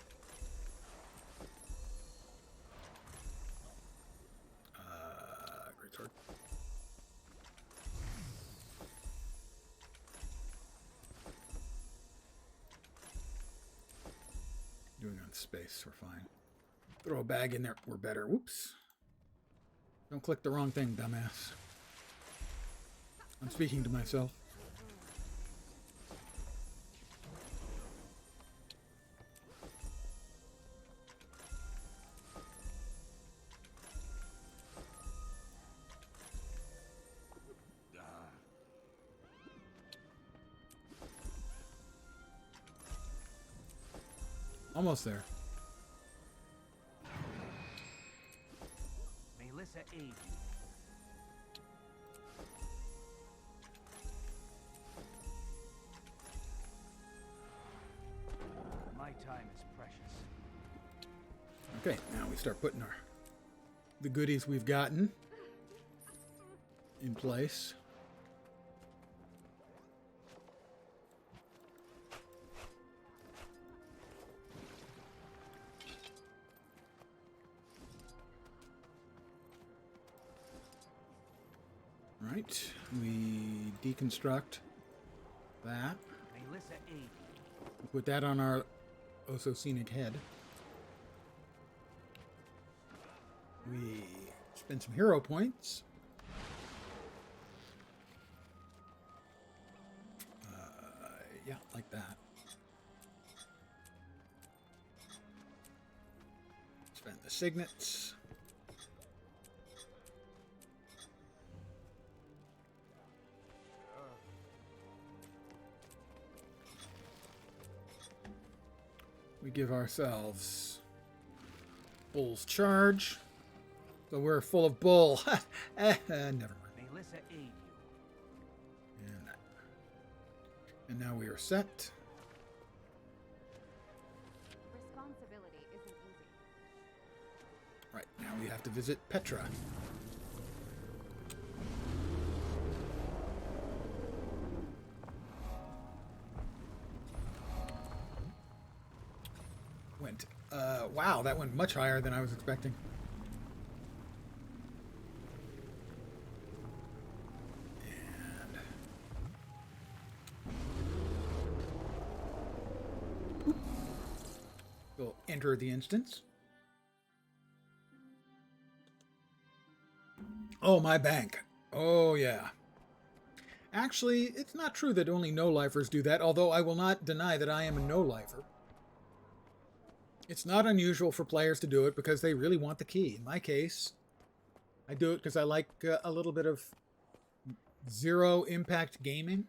Speaker 1: Greatsword. Doing on space, we're fine. Throw a bag in there, we're better. Whoops. Don't click the wrong thing, dumbass. I'm speaking to myself. Almost there.
Speaker 3: Melissa aid you. My time is precious.
Speaker 1: Okay, now we start putting the goodies we've gotten in place. Right, we deconstruct that.
Speaker 3: Melissa aid you.
Speaker 1: We put that on our oh-so scenic head. We spend some hero points. Yeah, like that. Spend the signets. We give ourselves Bull's Charge. So we're full of bull. Never mind.
Speaker 3: Melissa aid you.
Speaker 1: And now we are set.
Speaker 11: Responsibility isn't easy.
Speaker 1: Right, now we have to visit Petra. Wow, that went much higher than I was expecting. And we'll enter the instance. Oh, my bank. Oh, yeah. Actually, it's not true that only no-lifers do that, although I will not deny that I am a no-lifer. It's not unusual for players to do it because they really want the key. In my case, I do it because I like a little bit of zero-impact gaming.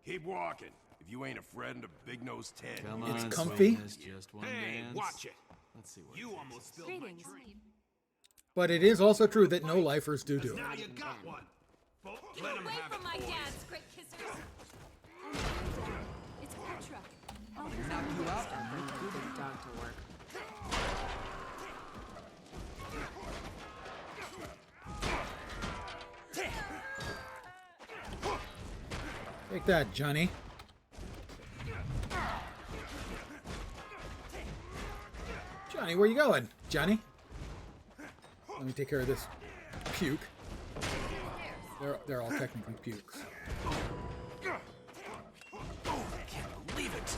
Speaker 12: Keep walking. If you ain't a friend of Big Nose Ted.
Speaker 13: Come
Speaker 1: It's
Speaker 13: on,
Speaker 1: comfy.
Speaker 13: Sweetness, just one
Speaker 12: Hey,
Speaker 13: dance.
Speaker 12: watch it.
Speaker 13: Let's see what
Speaker 12: You
Speaker 13: it
Speaker 12: almost
Speaker 13: is.
Speaker 12: spilled my
Speaker 11: Greetings.
Speaker 12: drink.
Speaker 1: But it is also true that no-lifers do it.
Speaker 12: Now you got one. Let him
Speaker 2: Away
Speaker 12: have
Speaker 2: from
Speaker 12: it,
Speaker 2: my
Speaker 12: boys.
Speaker 2: dad's great kissers. It's
Speaker 7: Petra! I'll
Speaker 3: Knock you out.
Speaker 11: Bring the big dog to work.
Speaker 1: Take that, Johnny. Johnny, where you going? Johnny? Let me take care of this puke. They're all technically pukes.
Speaker 3: I can't believe it.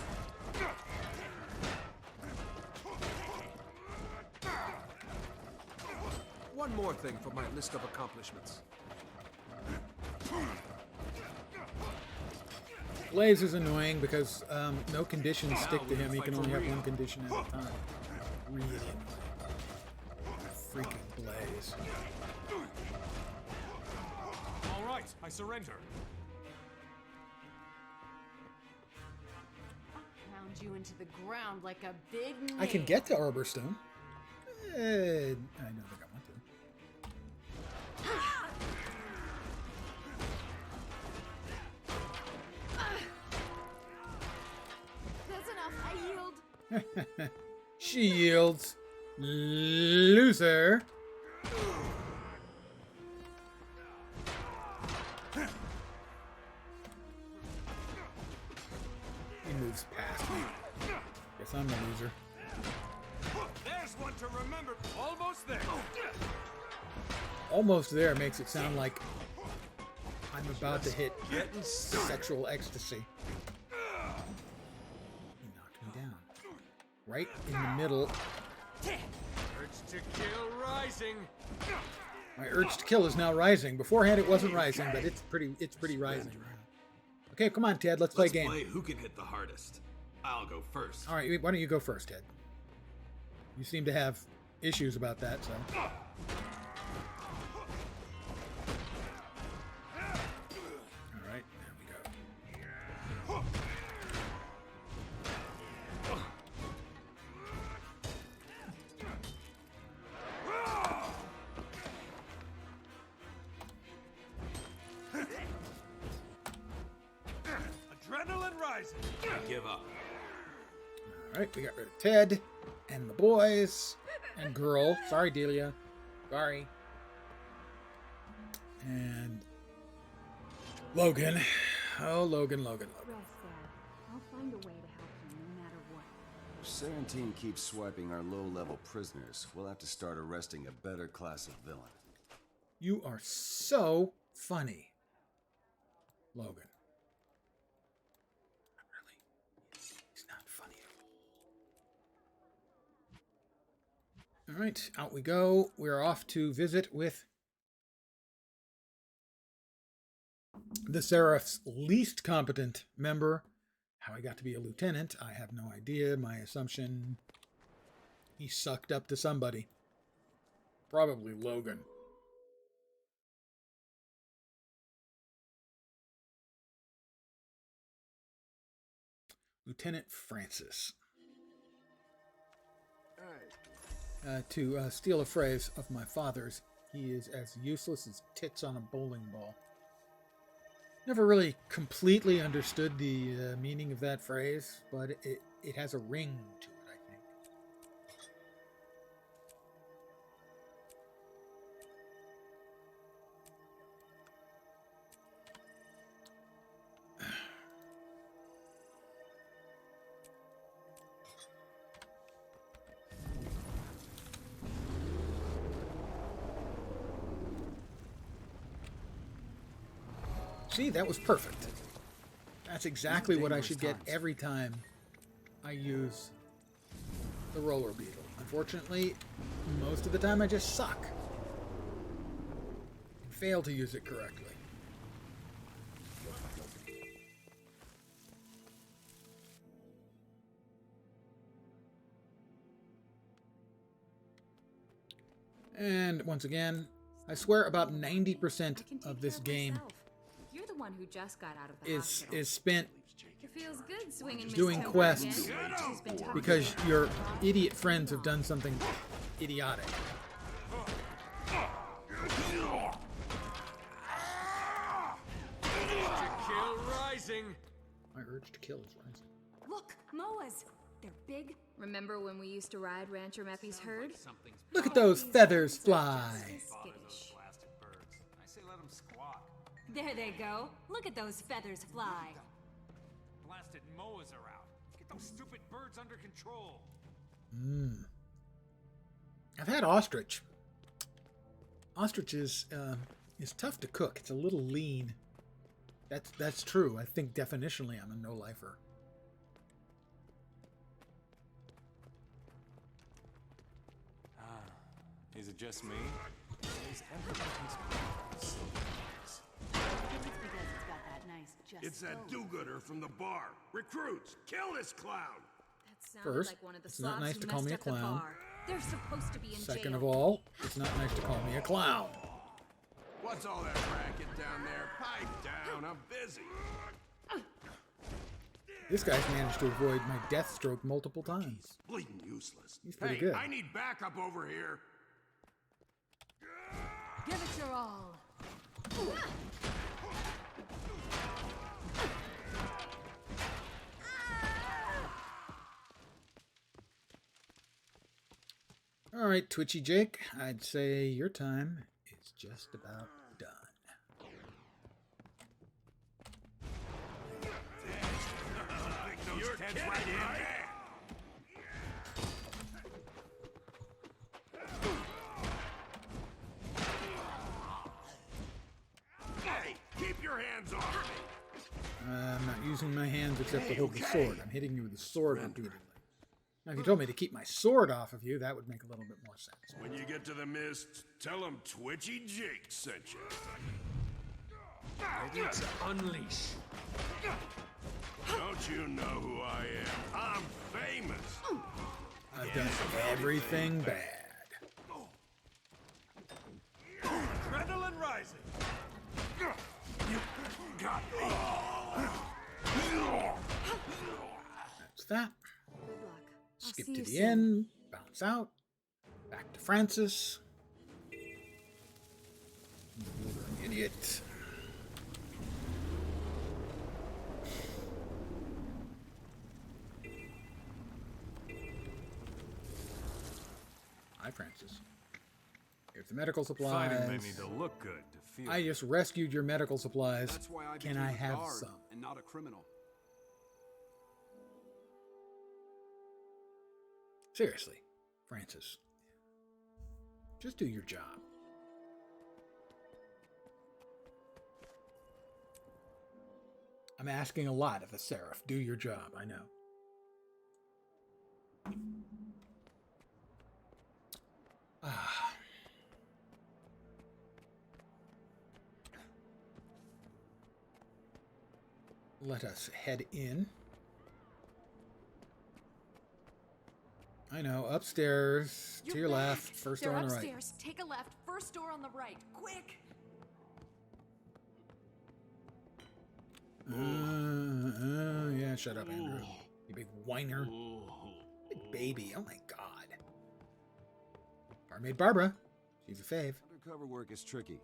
Speaker 9: One more thing for my list of accomplishments.
Speaker 1: Blaze is annoying because no conditions stick to him. He can only have one condition at a time. Really annoying. Freaking Blaze.
Speaker 8: All right, I surrender.
Speaker 11: Pound you into the ground like a big nail.
Speaker 1: I can get to Arborstone. I don't think I want to.
Speaker 5: That's enough. I yield.
Speaker 1: She yields. Loser. He moves past me. Guess I'm the loser.
Speaker 8: There's one to remember. Almost there.
Speaker 1: Almost there makes it sound like I'm about to hit sexual ecstasy. He knocked me down. Right in the middle.
Speaker 8: Urge to kill rising.
Speaker 1: My urge to kill is now rising. Beforehand it wasn't rising, but it's pretty rising. Okay, come on, Ted. Let's play a game.
Speaker 12: Play who can hit the hardest. I'll go first.
Speaker 1: All right, why don't you go first, Ted? You seem to have issues about that, so. All right, there we go.
Speaker 8: Adrenaline rising.
Speaker 12: Give up.
Speaker 1: All right, we got rid of Ted and the boys and girl. Sorry, Delia. Sorry. And Logan. Oh, Logan.
Speaker 11: Rest there. I'll find a way to help you no matter what.
Speaker 13: If Sarantine keeps swiping our low-level prisoners, we'll have to start arresting a better class of villain.
Speaker 1: You are so funny, Logan. Not really. He's not funny at all. All right, out we go. We're off to visit with the Seraph's least competent member. How he got to be a lieutenant, I have no idea. My assumption, he sucked up to somebody. Probably Logan. Lieutenant Francis. To steal a phrase of my father's, he is as useless as tits on a bowling ball. Never really completely understood the meaning of that phrase, but it has a ring to it, I think. See, that was perfect. That's exactly what I should get every time I use the roller beetle. Unfortunately, most of the time I just suck and fail to use it correctly. And once again, I swear about 90% of this game
Speaker 11: You're the one who just got out of the hospital.
Speaker 1: is spent
Speaker 11: It feels good swinging
Speaker 1: doing
Speaker 11: Miss
Speaker 1: quests
Speaker 11: again. She's been talking
Speaker 1: because your idiot friends have done something idiotic.
Speaker 8: To kill rising.
Speaker 1: My urge to kill is rising.
Speaker 7: Look, moas. They're big.
Speaker 2: Remember when we used to ride Rancher Meppy's herd?
Speaker 1: Look at those feathers fly.
Speaker 7: Skittish.
Speaker 3: Blasted birds. I say let them squawk.
Speaker 7: There they go. Look at those feathers fly.
Speaker 3: Blasted moas are out. Get those stupid birds under control.
Speaker 1: I've had ostrich. Ostrich is tough to cook. It's a little lean. That's true. I think definitionally I'm a no-lifer.
Speaker 14: Is it just me?
Speaker 7: It's because it's got that nice just
Speaker 12: It's that do-gooder from the bar. Recruits, kill this clown!
Speaker 2: That sounded
Speaker 1: First,
Speaker 2: like one of the
Speaker 1: it's not
Speaker 2: slobs
Speaker 1: nice
Speaker 2: who
Speaker 1: to call
Speaker 2: messed
Speaker 1: me a
Speaker 2: up the
Speaker 1: clown.
Speaker 2: bar. They're supposed to be in
Speaker 1: Second
Speaker 2: jail.
Speaker 1: of all, it's not nice to call me a clown.
Speaker 12: What's all that racket down there? Pipe down, I'm busy.
Speaker 1: This guy's managed to avoid my death stroke multiple times.
Speaker 12: Bleeding useless.
Speaker 1: He's pretty
Speaker 12: hey,
Speaker 1: good.
Speaker 12: I need backup over here.
Speaker 7: Give it your all.
Speaker 1: All right, Twitchy Jake, I'd say your time is just about done.
Speaker 12: You're kidding, right in there. Hey, keep your hands off me.
Speaker 1: I'm not using my hands except to hold the sword. I'm hitting you with the sword repeatedly. Now, if you told me to keep my sword off of you, that would make a little bit more sense.
Speaker 12: When you get to the mist, tell him Twitchy Jake sent you.
Speaker 9: Ready to unleash.
Speaker 12: Don't you know who I am? I'm famous.
Speaker 1: I've done everything bad.
Speaker 12: Adrenaline rising. You got me.
Speaker 1: That's that.
Speaker 7: Good luck. I'll
Speaker 1: Skip
Speaker 7: see
Speaker 1: to
Speaker 7: you
Speaker 1: the
Speaker 7: soon.
Speaker 1: end. Bounce out. Back to Francis. You're an idiot. Hi, Francis. Here's the medical supplies.
Speaker 14: Fighting may need to look good to feel.
Speaker 1: I just rescued your medical supplies.
Speaker 10: That's why I
Speaker 1: Can
Speaker 10: became
Speaker 1: I
Speaker 10: a
Speaker 1: have
Speaker 10: guard
Speaker 1: some?
Speaker 10: and not a criminal.
Speaker 1: Seriously, Francis. Just do your job. I'm asking a lot of a seraph. Do your job, I know. Ah. Let us head in. I know, upstairs, to your left, first door on the right.
Speaker 7: Upstairs. Take a left. First door on the right. Quick.
Speaker 1: Yeah, shut up, Andrew. You big whiner. Big baby, oh my god. Barmaid Barbara, she's a fave.
Speaker 13: Undercover work is tricky.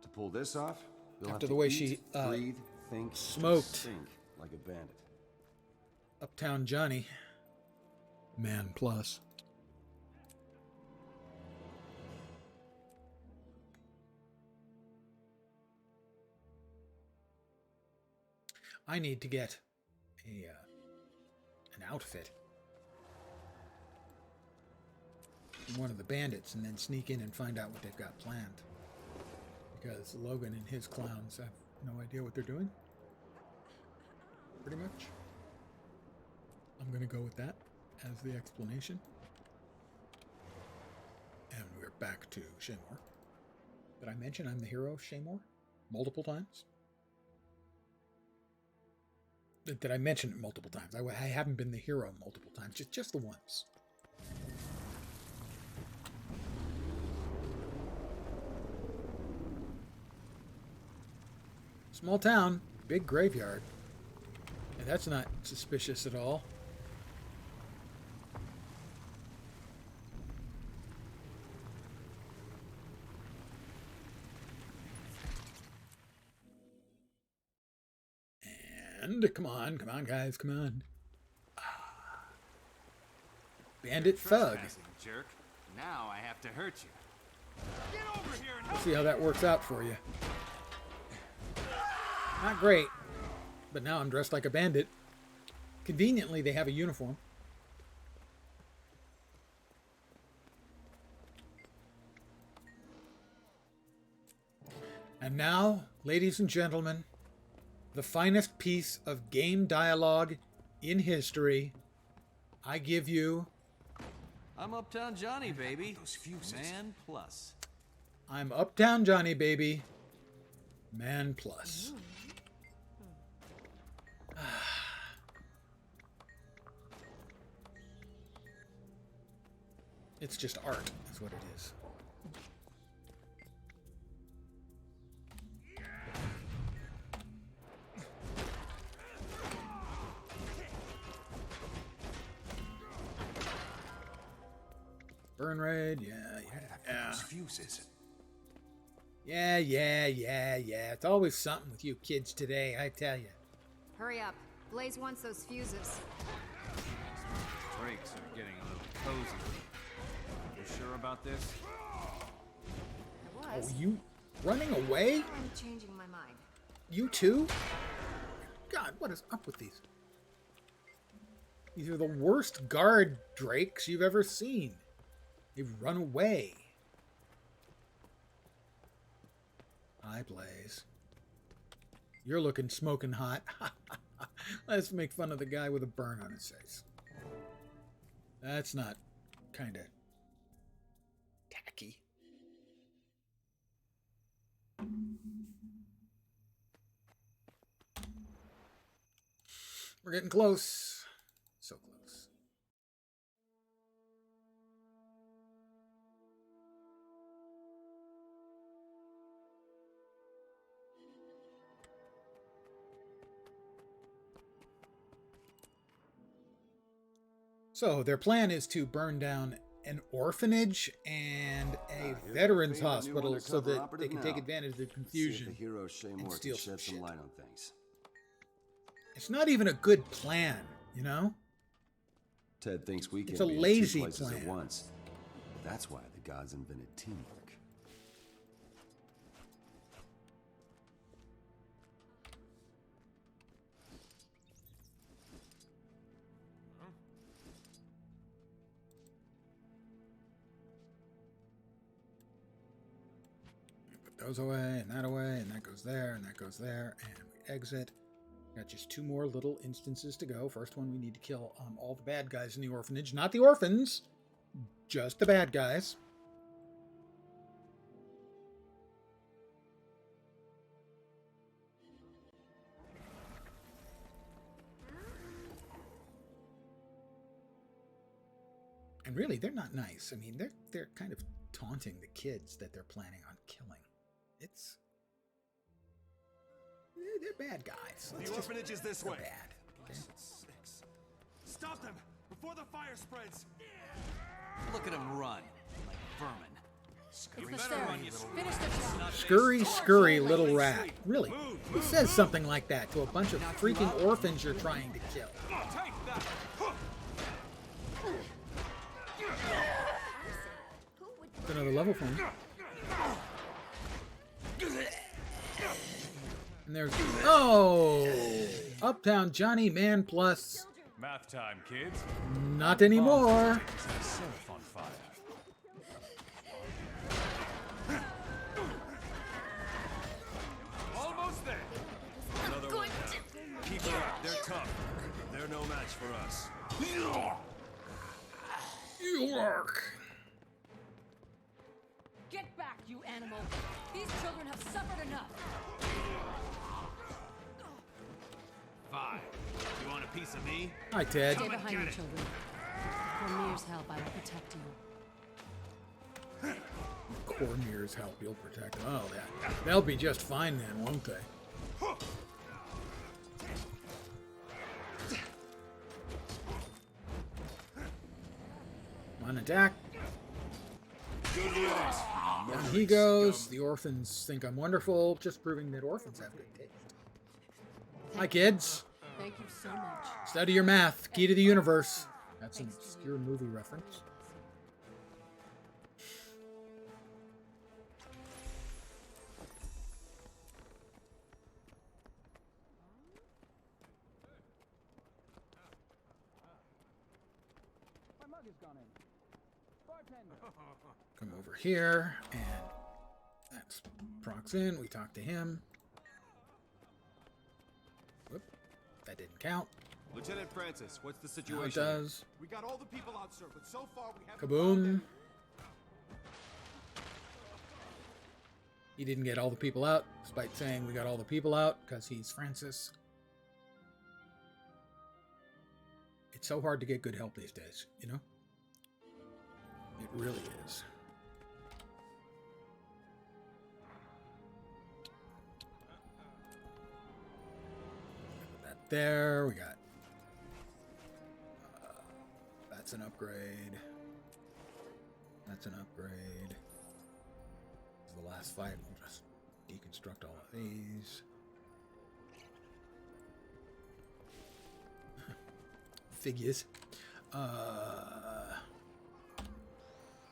Speaker 13: To pull this off, you'll
Speaker 1: After
Speaker 13: have
Speaker 1: the
Speaker 13: to
Speaker 1: way
Speaker 13: eat,
Speaker 1: she,
Speaker 13: breathe, think,
Speaker 1: smoked.
Speaker 13: stink like a bandit.
Speaker 1: Uptown Johnny. Man plus. I need to get an outfit from one of the bandits and then sneak in and find out what they've got planned. Because Logan and his clowns have no idea what they're doing. Pretty much. I'm going to go with that as the explanation. And we're back to Shaymore. Did I mention I'm the hero of Shaymore? Multiple times? Did I mention it multiple times? I haven't been the hero multiple times, just the once. Small town, big graveyard. And that's not suspicious at all. And come on, guys, come on. Bandit thug.
Speaker 3: Trespassing, jerk. Now I have to hurt you. Get over here and
Speaker 1: Let's see how that works out for you. Not great, but now I'm dressed like a bandit. Conveniently, they have a uniform. And now, ladies and gentlemen, the finest piece of game dialogue in history. I give you...
Speaker 3: I'm Uptown Johnny, baby. Man plus.
Speaker 1: I'm Uptown Johnny, baby. Man plus. It's just art, is what it is. Burn raid, yeah.
Speaker 12: Fuses.
Speaker 1: Yeah. It's always something with you kids today, I tell you.
Speaker 11: Hurry up. Blaze wants those fuses.
Speaker 3: Drakes are getting a little cozy. You sure about this?
Speaker 11: I was.
Speaker 1: Oh, you running away?
Speaker 11: I'm changing my mind.
Speaker 1: You too? God, what is up with these? These are the worst guard drakes you've ever seen. They've run away. Hi, Blaze. You're looking smoking hot. Let's make fun of the guy with a burn on his face. That's not kind of tacky. We're getting close. So close. So their plan is to burn down an orphanage and a veterans hospital so that they can take advantage of the confusion
Speaker 13: See if the hero Shaymore
Speaker 1: and steal
Speaker 13: can
Speaker 1: some
Speaker 13: shed some
Speaker 1: shit.
Speaker 13: light on things.
Speaker 1: It's not even a good plan, you know?
Speaker 13: Ted thinks we can
Speaker 1: It's a
Speaker 13: be in
Speaker 1: lazy
Speaker 13: two places
Speaker 1: plan.
Speaker 13: at once. That's why the gods invented teamwork.
Speaker 1: Put those away, and that goes there, and that goes there, and we exit. Got just two more little instances to go. First one, we need to kill all the bad guys in the orphanage. Not the orphans, just the bad guys. And really, they're not nice. I mean, they're kind of taunting the kids that they're planning on killing. It's... They're bad guys.
Speaker 12: The orphanage is this way.
Speaker 1: Bad. Okay?
Speaker 12: Stop them before the fire spreads.
Speaker 3: Look at them run like vermin.
Speaker 2: It's the stairs. Finish the job.
Speaker 1: Scurry little rat. Really? Who says something like that to a bunch of freaking orphans you're trying to kill? It's another level for me. And there's... Oh! Uptown Johnny Man Plus.
Speaker 14: Math time, kids.
Speaker 1: Not anymore.
Speaker 14: Surf on fire.
Speaker 12: Almost there. Another one down. Keep it up. They're tough. They're no match for us.
Speaker 1: York.
Speaker 2: Get back, you animal. These children have suffered enough.
Speaker 3: Five. You want a piece of me?
Speaker 1: Hi, Ted.
Speaker 2: Stay behind me, children. For Mir's help, I will protect you.
Speaker 1: Cormier's help, you'll protect them. Oh, they'll be just fine then, won't they? One attack. Down he goes. The orphans think I'm wonderful, just proving that orphans have good taste. Hi, kids.
Speaker 2: Thank you so much.
Speaker 1: Study your math. Key to the universe. That's an obscure movie reference.
Speaker 3: My mug has gone in. Bartender.
Speaker 1: Come over here, and that's procs in. We talk to him. Whoop, that didn't count.
Speaker 12: Lieutenant Francis, what's the
Speaker 1: Now
Speaker 12: situation?
Speaker 1: it does.
Speaker 12: We got all the people out, sir, but so far we haven't
Speaker 1: Kaboom. He didn't get all the people out, despite saying we got all the people out, because he's Francis. It's so hard to get good help these days, you know? It really is. Put that there. We got... that's an upgrade. That's an upgrade. This is the last fight. We'll just deconstruct all of these. Figures.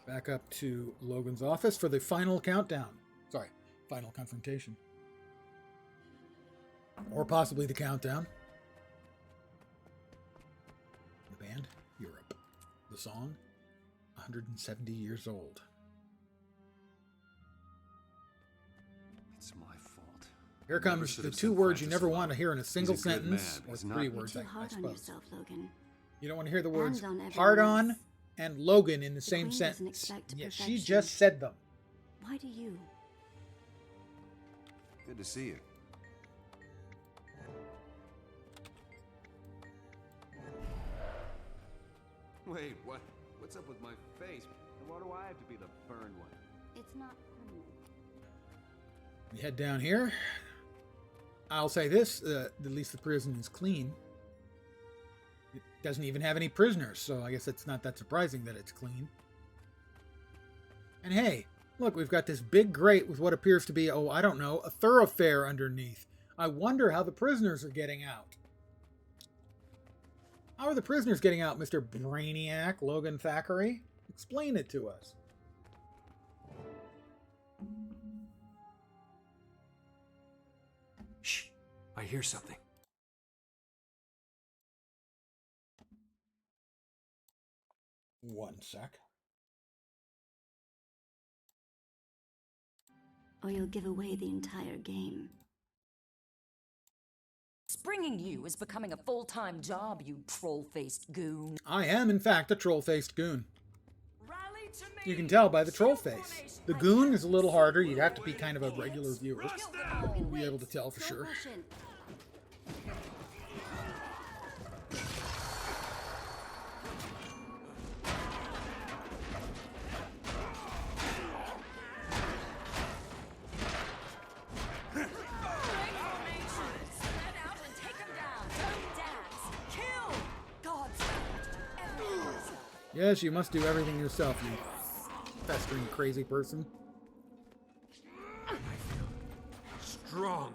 Speaker 1: Back up to Logan's office for the final countdown. Sorry, final confrontation. Or possibly the countdown. The band, Europe. The song, 170 years old.
Speaker 13: It's my fault.
Speaker 1: Here comes the two words you never want to hear in a single sentence, or three words, I suppose.
Speaker 11: Logan.
Speaker 1: You don't want to hear the words
Speaker 11: Hands on everyone
Speaker 1: hard
Speaker 11: else.
Speaker 1: on and Logan in the same
Speaker 11: Queen doesn't
Speaker 1: sentence.
Speaker 11: expect
Speaker 1: Yet she
Speaker 11: perfection.
Speaker 1: just said them.
Speaker 11: Why do you?
Speaker 13: Good to see you.
Speaker 12: Wait, what? What's up with my face? And why do I have to be the burned one?
Speaker 11: It's not permanent.
Speaker 1: We head down here. I'll say this, at least the prison is clean. It doesn't even have any prisoners, so I guess it's not that surprising that it's clean. And hey, look, we've got this big grate with what appears to be, oh, I don't know, a thoroughfare underneath. I wonder how the prisoners are getting out. How are the prisoners getting out, Mr. Brainiac, Logan Thackeray? Explain it to us.
Speaker 9: Shh, I hear something.
Speaker 1: One sec.
Speaker 11: Or you'll give away the entire game.
Speaker 15: Springing you is becoming a full-time job, you troll-faced goon.
Speaker 1: I am, in fact, a troll-faced goon. You can tell by the troll face. The goon is a little harder. You'd have to be kind of a regular viewer to be able to tell for sure. Yes, you must do everything yourself, you festering crazy person.
Speaker 9: I feel strong.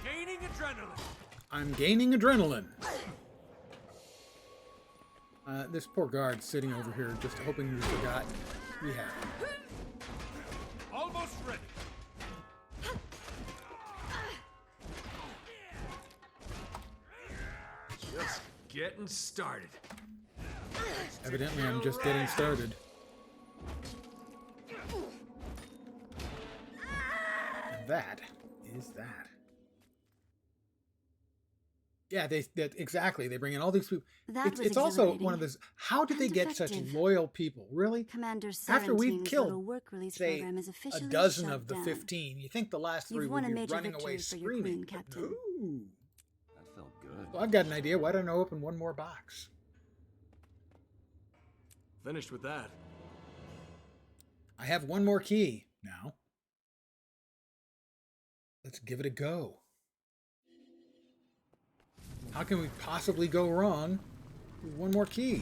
Speaker 12: Gaining adrenaline.
Speaker 1: I'm gaining adrenaline. This poor guard sitting over here just hoping we forgot we have him.
Speaker 12: Almost ready.
Speaker 9: Just getting started.
Speaker 1: Evidently, I'm just getting started. And that is that. Yeah, exactly. They bring in all these people. It's also one of those. How did they get such loyal people? Really?
Speaker 11: Commander
Speaker 1: After we've
Speaker 11: 17's
Speaker 1: killed,
Speaker 11: little work release
Speaker 1: say,
Speaker 11: program is
Speaker 1: a
Speaker 11: officially
Speaker 1: dozen
Speaker 11: shut
Speaker 1: of the
Speaker 11: down.
Speaker 1: 15, you think the last three
Speaker 11: You've won
Speaker 1: would
Speaker 11: a
Speaker 1: be
Speaker 11: major
Speaker 1: running
Speaker 11: victory
Speaker 1: away
Speaker 11: for your
Speaker 1: screaming.
Speaker 11: queen,
Speaker 1: but
Speaker 11: Captain.
Speaker 1: no.
Speaker 13: That felt good.
Speaker 1: Well, I've got an idea. Why don't I open one more box?
Speaker 9: Finished with that.
Speaker 1: I have one more key now. Let's give it a go. How can we possibly go wrong with one more key?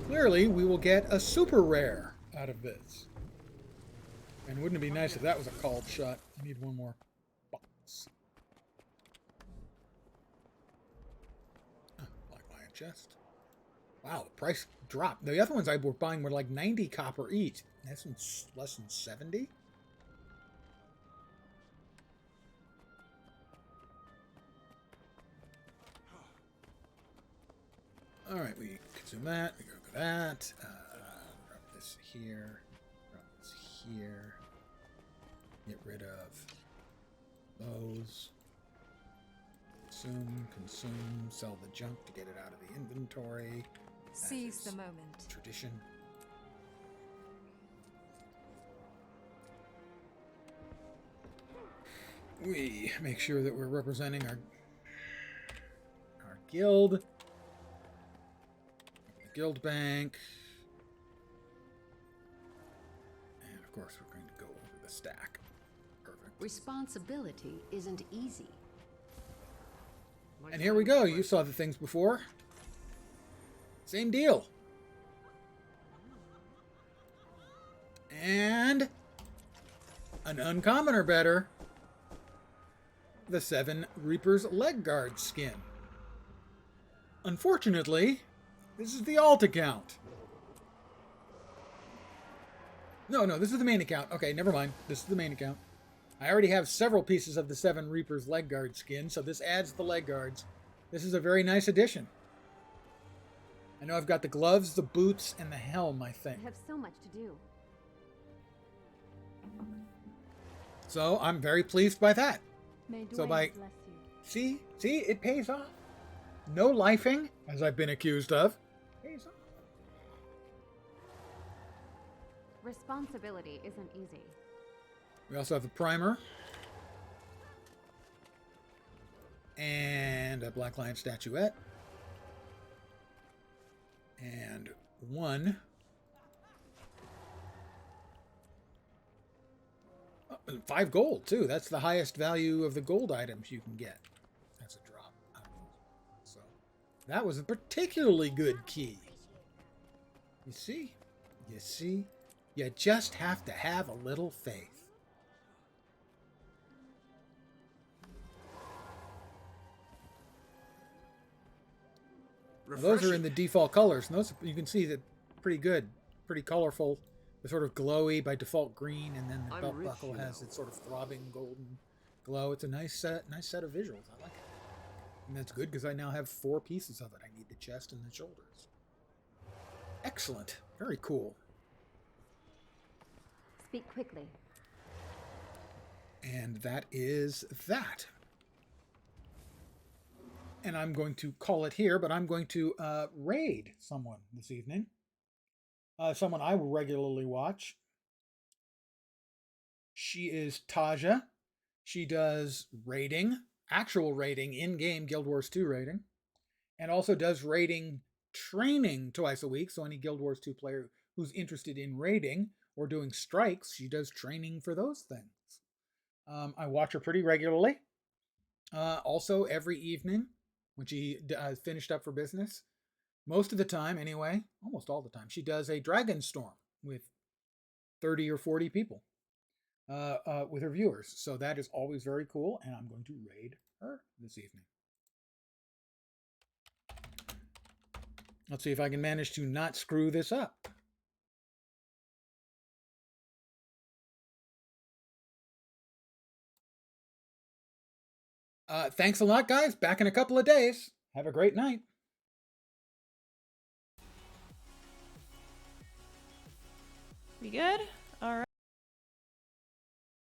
Speaker 1: Clearly, we will get a super rare out of this. And wouldn't it be nice if that was a called shot? I need one more box. chest. Wow, the price dropped. The other ones I were buying were like 90 copper each. That's less than 70? Alright, we consume that. We go to that. Drop this here. Drop this here. Get rid of those. Consume, sell the junk to get it out of the inventory.
Speaker 7: Seize the moment.
Speaker 1: Tradition. We make sure that we're representing our guild. The guild bank. And of course we're going to go over the stack. Perfect.
Speaker 15: Responsibility isn't easy.
Speaker 1: And here we go. You saw the things before. Same deal. And an uncommon or better. The 7 Reaper's leg guard skin. Unfortunately, this is the alt account. No, this is the main account. Okay, never mind. This is the main account. I already have several pieces of the 7 Reaper's leg guard skin, so this adds the leg guards. This is a very nice addition. I know I've got the gloves, the boots, and the helm, I think.
Speaker 11: I have so much to do.
Speaker 1: So I'm very pleased by that.
Speaker 11: May
Speaker 1: So
Speaker 11: Dwayne
Speaker 1: by
Speaker 11: bless you.
Speaker 1: see, it pays off. No lifing, as I've been accused of. Pays off.
Speaker 11: Responsibility isn't easy.
Speaker 1: We also have the primer. And a Black Lion statuette. And 1. 5 gold, too. That's the highest value of the gold items you can get. That's a drop. So, that was a particularly good key. You see? You just have to have a little faith. Now, those are in the default colors, and those you can see that pretty good, pretty colorful. They're sort of glowy by default green, and then the belt buckle has its sort of throbbing golden glow. It's a nice set of visuals. I like it, and that's good because I now have 4 pieces of it. I need the chest and the shoulders. Excellent, very cool.
Speaker 11: Speak quickly.
Speaker 1: And that is that. And I'm going to call it here, but I'm going to raid someone this evening. Someone I will regularly watch. She is Taja. She does raiding, actual raiding, in-game Guild Wars 2 raiding, and also does raiding training twice a week. So any Guild Wars 2 player who's interested in raiding or doing strikes, she does training for those things. I watch her pretty regularly. Also, every evening, when she finished up for business, most of the time anyway, almost all the time, she does a Dragon Storm with 30 or 40 people with her viewers. So that is always very cool, and I'm going to raid her this evening. Let's see if I can manage to not screw this up. Thanks a lot, guys. Back in a couple of days. Have a great night.
Speaker 16: We good?